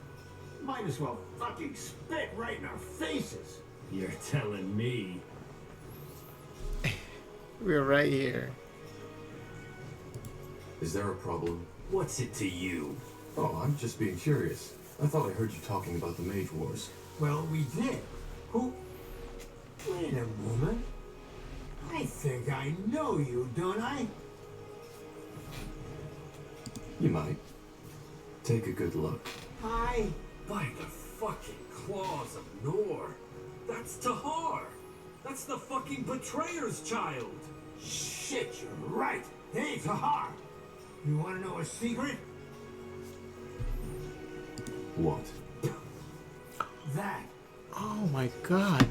Might as well fucking spit right in our faces. You're telling me. We're right here. Is there a problem? What's it to you? Oh, I'm just being curious. I thought I heard you talking about the Mage Wars. Well, we did. Who? Wait a moment. I think I know you, don't I? You might. Take a good look. Hi. By the fucking claws of Nor. That's Tahar. That's the fucking betrayer's child. Shit, you're right. Hey, Tahar. You want to know a secret? What? That. Oh my god.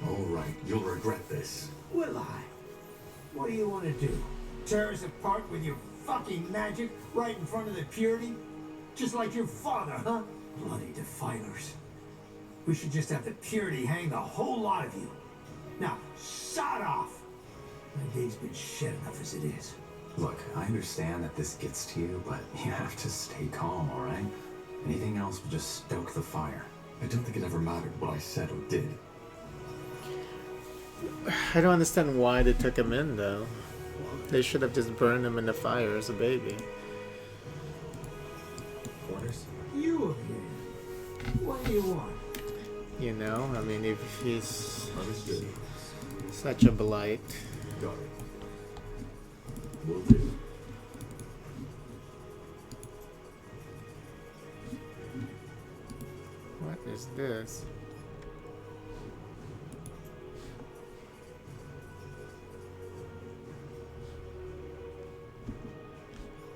All right, you'll regret this. Will I? What do you want to do? Tear us apart with your fucking magic right in front of the purity? Just like your father, huh? Bloody defilers. We should just have the purity hang the whole lot of you. Now, shut off! My day's been shit enough as it is. Look, I understand that this gets to you, but you have to stay calm, all right? Anything else will just stoke the fire. I don't think it ever mattered what I said or did. I don't understand why they took him in though. They should have just burned him in the fire as a baby. Orders? You again. What do you want? You know, I mean, if he's Understood. such a blight. Got it. Will do. What is this?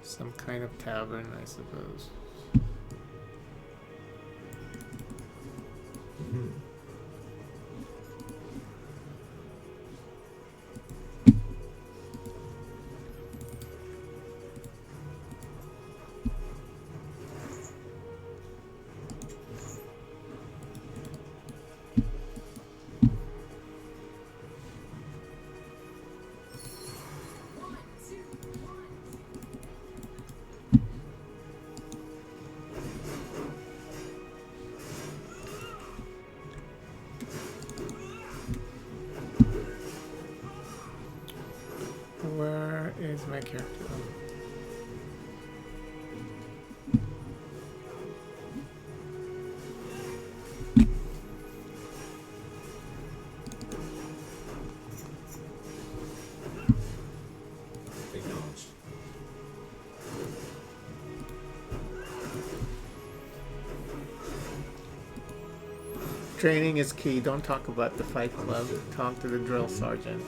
Some kind of tavern, I suppose. Where is my character? Acknowledged. Training is key. Don't talk about the fight club. Talk to the drill sergeant.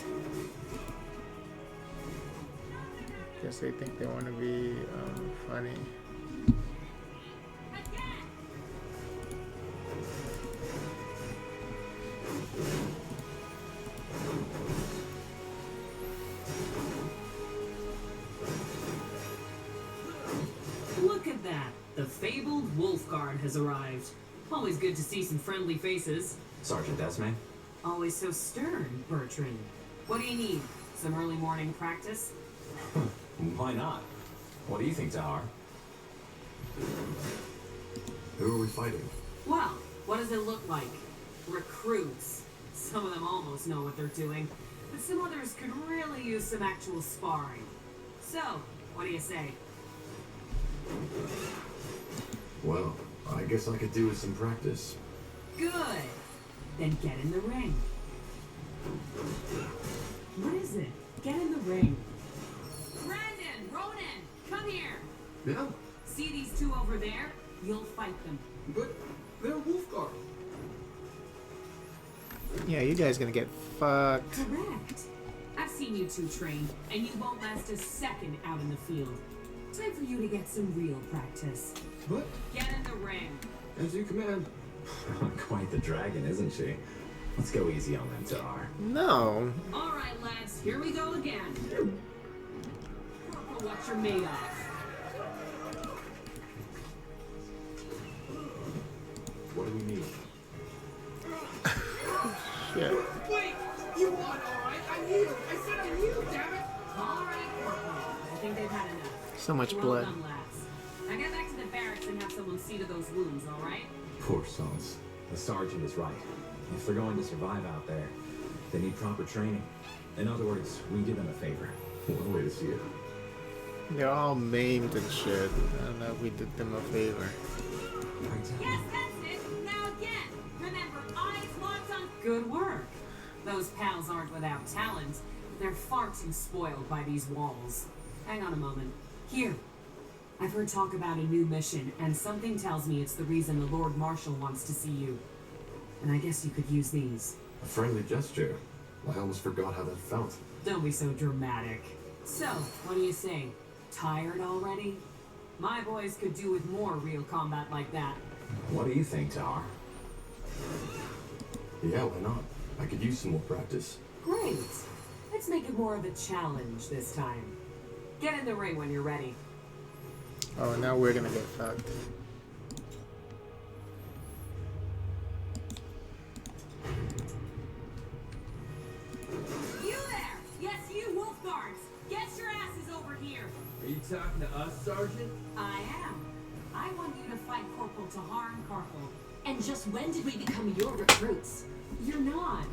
Guess they think they want to be funny. Look at that! The fabled Wolf Guard has arrived. Always good to see some friendly faces. Sergeant Esme? Always so stern, Bertrand. What do you need? Some early morning practice? Why not? What do you think, Tahar? Who are we fighting? Well, what does it look like? Recruits. Some of them almost know what they're doing, but some others could really use some actual sparring. So, what do you say? Well, I guess I could do with some practice. Good. Then get in the ring. What is it? Get in the ring. Brandon, Ronan, come here. Yeah, See these two over there? You'll fight them. but they're Wolfguard. Yeah, you guys gonna get fucked. Correct. I've seen you two train, and you won't last a second out in the field. Time for you to get some real practice. But Get in the ring. as you command. Quite the dragon, isn't she? Let's go easy on them, Tahar. No. All right, lads, here we go again. Corporal, what you're made of. What do we need? Shit. Wait! You won, alright? I kneel! I said I kneel, damn it! All right, Corporal. I think they've had enough. So much Well blood. done, lads. Now get back to the barracks and have someone see to those wounds, all right? Poor souls. The sergeant is right. If they're going to survive out there, they need proper training. In other words, we did them a favor. One way to see it. They're all maimed and shit. I don't know if we did them a favor. Yes, that's it. Now again. Remember, eyes locked on. Good work. Those pals aren't without talent. They're far too spoiled by these walls. Hang on a moment. Here. I've heard talk about a new mission, and something tells me it's the reason the Lord Marshal wants to see you. And I guess you could use these. A friendly gesture. I almost forgot how that felt. Don't be so dramatic. So, what do you say? Tired already? My boys could do with more real combat like that. What do you think, Tahar? Yeah, why not? I could use some more practice. Great. Let's make it more of a challenge this time. Get in the ring when you're ready. Oh, now we're gonna get fucked. You there! Yes, you wolf guards! Get your asses over here! Are you talking to us, Sergeant? I am. I want you to fight Corporal Tahar and Karpel. And just when did we become your recruits? You're not.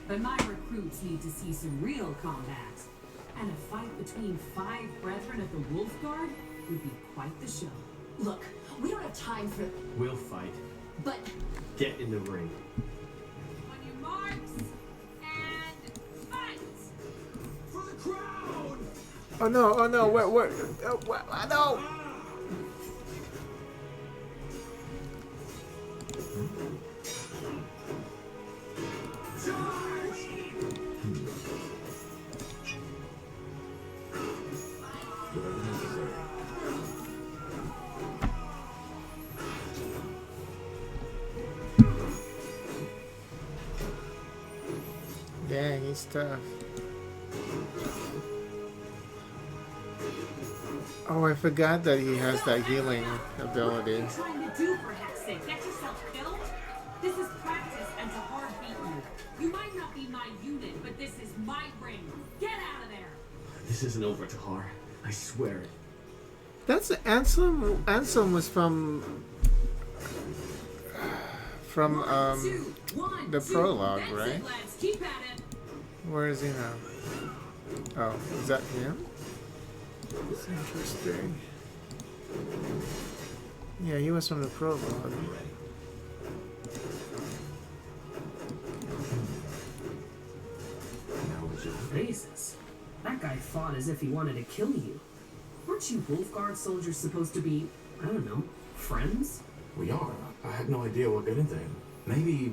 But my recruits need to see some real combat. And a fight between 5 brethren of the Wolf Guard would be quite the show. Look, we don't have time for... We'll fight. But... Get in the ring. On your marks, and fight! For the crowd! Oh no, oh no, what, oh, no! Dang, he's tough. Oh, I forgot that he has that healing ability. What are you trying to do, for heck's sake? Get yourself killed? This is practice, and Tahar beat you. You might not be my unit, but this is my ring. Get out of there! This isn't over, Tahar. I swear it. That's Anselm. Anselm was from the prologue, That's right? it, lads. Keep at it. Where is he now? Oh, is that him? That's interesting. Yeah, he was from the prologue. Jesus. That guy fought as if he wanted to kill you. Weren't you Wolfguard soldiers supposed to be, I don't know, friends? We are. I had no idea what got into him. Maybe,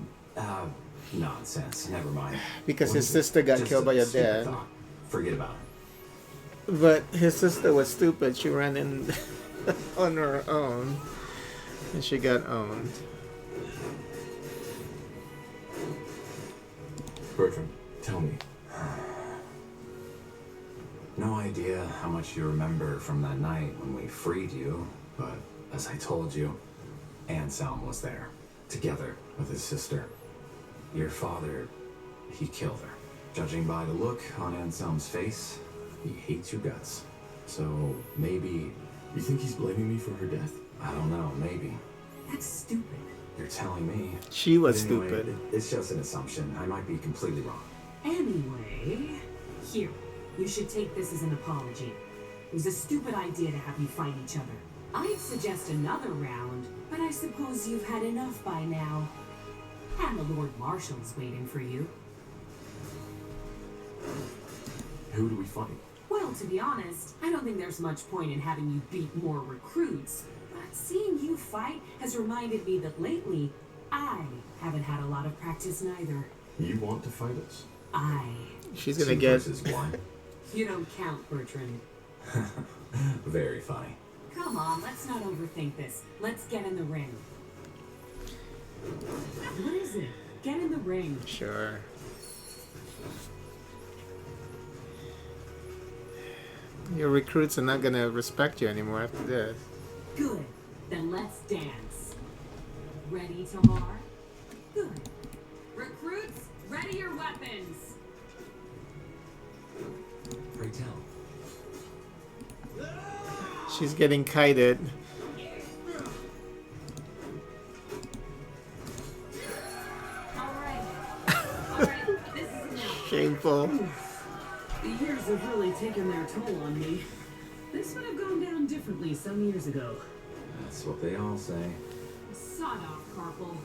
nonsense. Never mind. Because his sister got killed by your dad. Thought. Forget about it. But his sister was stupid. She ran in on her own. And she got owned. Bertrand, tell me. No idea how much you remember from that night when we freed you, but as I told you, Anselm was there. together with his sister. Your father, he killed her. Judging by the look on Anselm's face, he hates your guts. So maybe... You think he's blaming me for her death? I don't know, maybe. That's stupid. You're telling me. She was But anyway, stupid. It's just an assumption. I might be completely wrong. Anyway, here. You should take this as an apology. It was a stupid idea to have you fight each other. I'd suggest another round, but I suppose you've had enough by now. And the Lord Marshal's waiting for you. Who do we fight? Well, to be honest, I don't think there's much point in having you beat more recruits. But seeing you fight has reminded me that lately, I haven't had a lot of practice neither. You want to fight us? She's gonna Two get... versus one. You don't count, Bertrand. Very funny. Come on, let's not overthink this. Let's get in the ring. What is it? Get in the ring. Sure. Your recruits are not gonna respect you anymore after this. Good. Then let's dance. Ready, Tamar? Good. Recruits, ready your weapons. Pray tell. She's getting kited. Alright, this is enough. Shameful. The years have really taken their toll on me. This would have gone down differently some years ago. That's what they all say. Sod off, Carpal.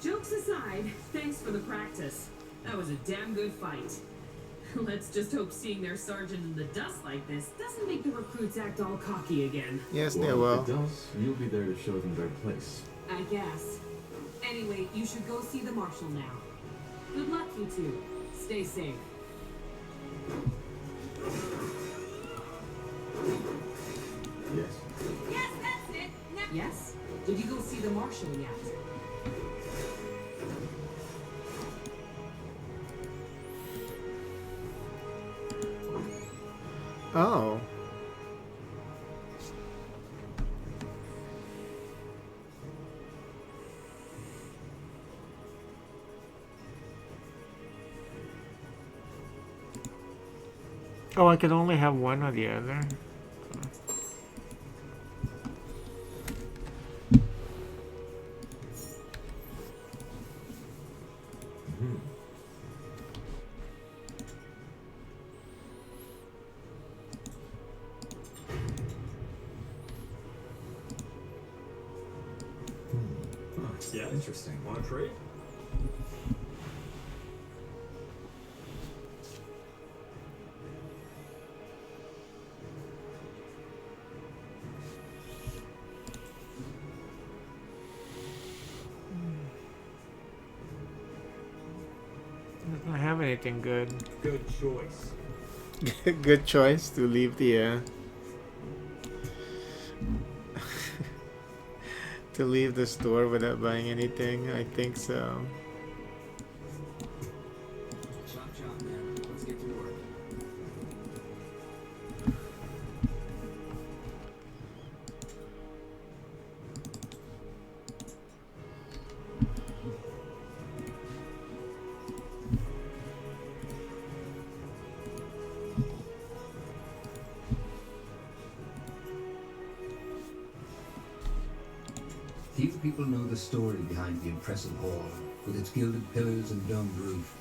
Jokes aside, thanks for the practice. That was a damn good fight. Let's just hope seeing their sergeant in the dust like this doesn't make the recruits act all cocky again. Yes, they Well, will. if it does, you'll be there to show them their place. I guess. Anyway, you should go see the marshal now. Good luck, you two. Stay safe. Yes. Yes, that's it. Yes? Did you go see the marshal yet? Oh. Oh, I can only have one or the other. Yeah, Interesting. want to trade? Doesn't have anything good. Good choice. Good choice to leave the to leave the store without buying anything. I think so. Chop chop, man. Let's get to work. Few people know the story behind the impressive hall, with its gilded pillars and domed roof.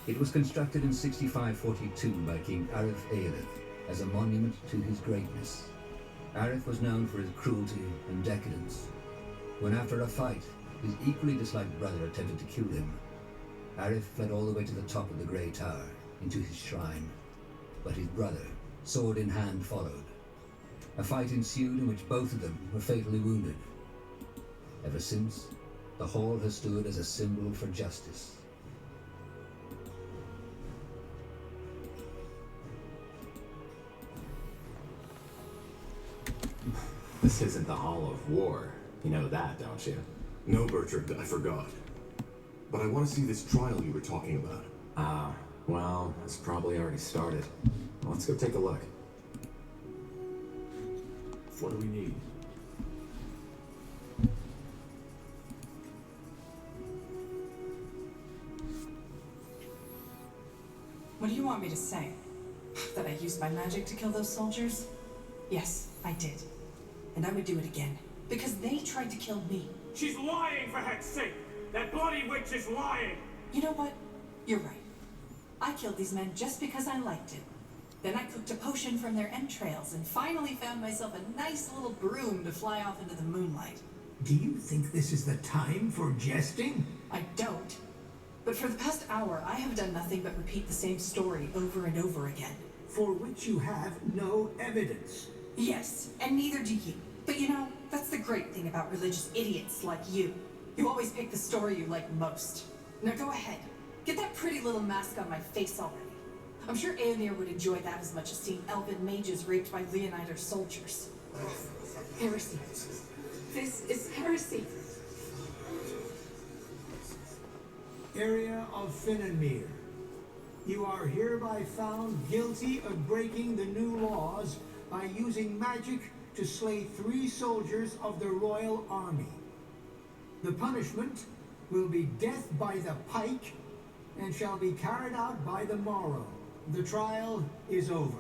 It was constructed in 6542 by King Arif Eilith as a monument to his greatness. Arif was known for his cruelty and decadence. When after a fight, his equally disliked brother attempted to kill him, Arif fled all the way to the top of the Grey Tower, into his shrine. But his brother, sword in hand, followed. A fight ensued in which both of them were fatally wounded. Ever since, the hall has stood as a symbol for justice. This isn't the Hall of War. You know that, don't you? No, Bertrand, I forgot. But I want to see this trial you were talking about. Well, it's probably already started. Let's go take a look. What do we need? What do you want me to say? That I used my magic to kill those soldiers? Yes, I did. And I would do it again. Because they tried to kill me. She's lying, for heck's sake! That bloody witch is lying! You know what? You're right. I killed these men just because I liked it. Then I cooked a potion from their entrails and finally found myself a nice little broom to fly off into the moonlight. Do you think this is the time for jesting? I don't. But for the past hour, I have done nothing but repeat the same story over and over again. For which you have no evidence. Yes, and neither do you. But you know, that's the great thing about religious idiots like you. You always pick the story you like most. Now go ahead. Get that pretty little mask on my face already. I'm sure Aeonir would enjoy that as much as seeing elven mages raped by Leonider soldiers. Heresy. This is heresy. Area of Finnenmere. You are hereby found guilty of breaking the new laws by using magic to slay 3 soldiers of the royal army. The punishment will be death by the pike and shall be carried out by the morrow. The trial is over.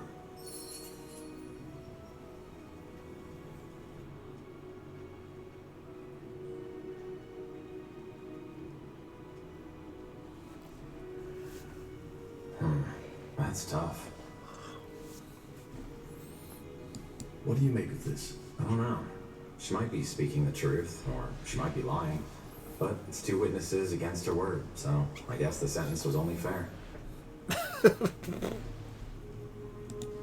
That's tough. What do you make of this? I don't know. She might be speaking the truth, or she might be lying. But it's 2 witnesses against her word, so I guess the sentence was only fair.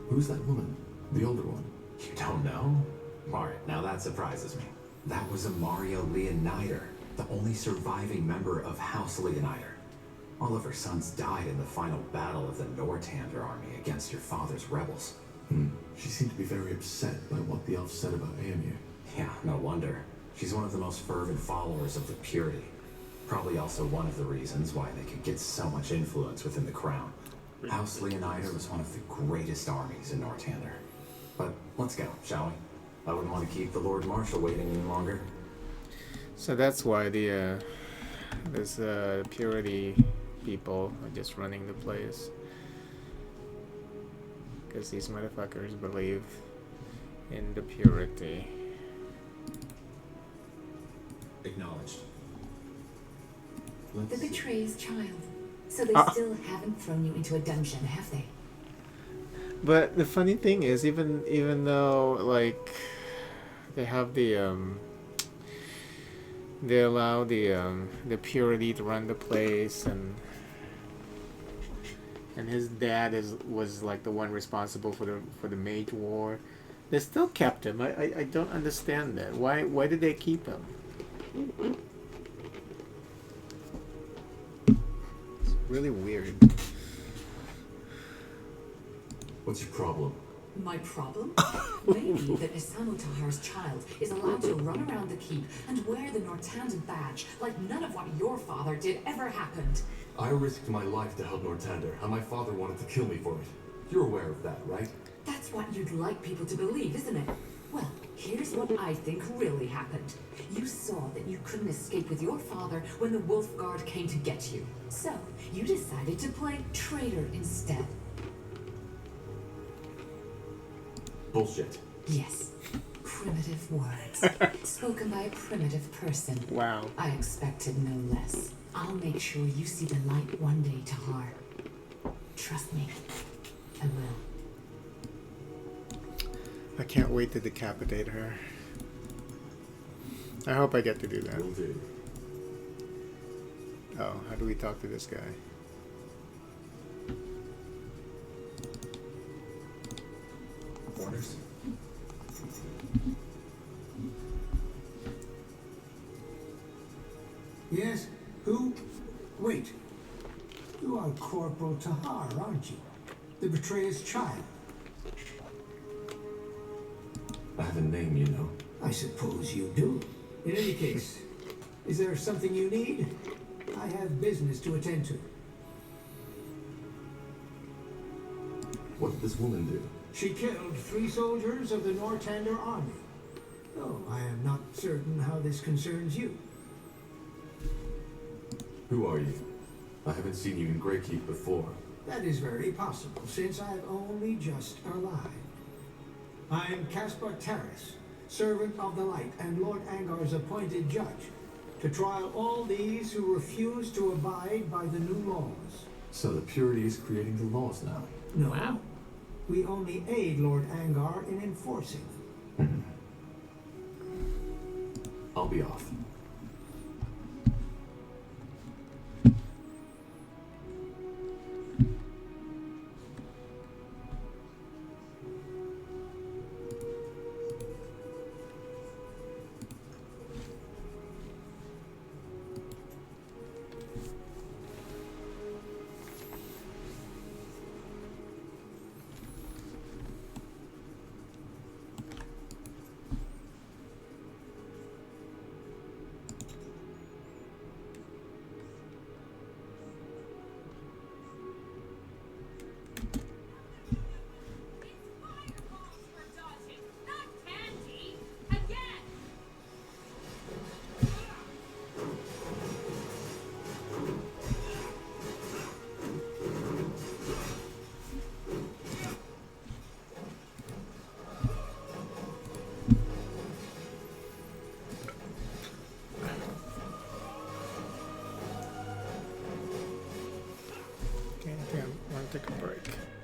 Who's that woman? The older one? You don't know? Alright, now that surprises me. That was Amaria Leonider, the only surviving member of House Leonider. All of her sons died in the final battle of the Nortander army against your father's rebels. She seemed to be very upset by what the elf said about Aemir. Yeah, no wonder. She's one of the most fervent followers of the purity. Probably also one of the reasons why they could get so much influence within the crown. House Leonider was one of the greatest armies in Nortander. But let's go, shall we? I wouldn't want to keep the Lord Marshal waiting any longer. So that's why the this purity people are just running the place. Because these motherfuckers believe in the purity. Acknowledged. The betrayer's child. So they still haven't thrown you into a dungeon, have they? But the funny thing is, even though like they have the they allow the purity to run the place, and his dad was like the one responsible for the Mage War, they still kept him. I don't understand that. Why did they keep him? It's really weird. What's your problem? My problem? Maybe that Isamu Tahar's child is allowed to run around the keep and wear the Nortandan badge like none of what your father did ever happened. I risked my life to help Nortander, and my father wanted to kill me for it. You're aware of that, right? That's what you'd like people to believe, isn't it? Well, here's what I think really happened. You saw that you couldn't escape with your father when the Wolf Guard came to get you. So, you decided to play traitor instead. Bullshit. Yes. Primitive words. Spoken by a primitive person. Wow. I expected no less. I'll make sure you see the light one day, Tahar. Trust me. I will. I can't wait to decapitate her. I hope I get to do that. Will do. Oh, how do we talk to this guy? Orders? Yes? Who? Wait. You are Corporal Tahar, aren't you? The betrayer's child. I have a name, you know. I suppose you do. In any case, is there something you need? I have business to attend to. What did this woman do? She killed 3 soldiers of the Nortander army. Oh, I am not certain how this concerns you. Who are you? I haven't seen you in Greykeep before. That is very possible, since I've only just arrived. I am Caspar Terrace, servant of the light and Lord Angar's appointed judge, to trial all these who refuse to abide by the new laws. So the purity is creating the laws now. No. Wow. We only aid Lord Angar in enforcing them. I'll be off. Okay, I think I'm gonna take a break.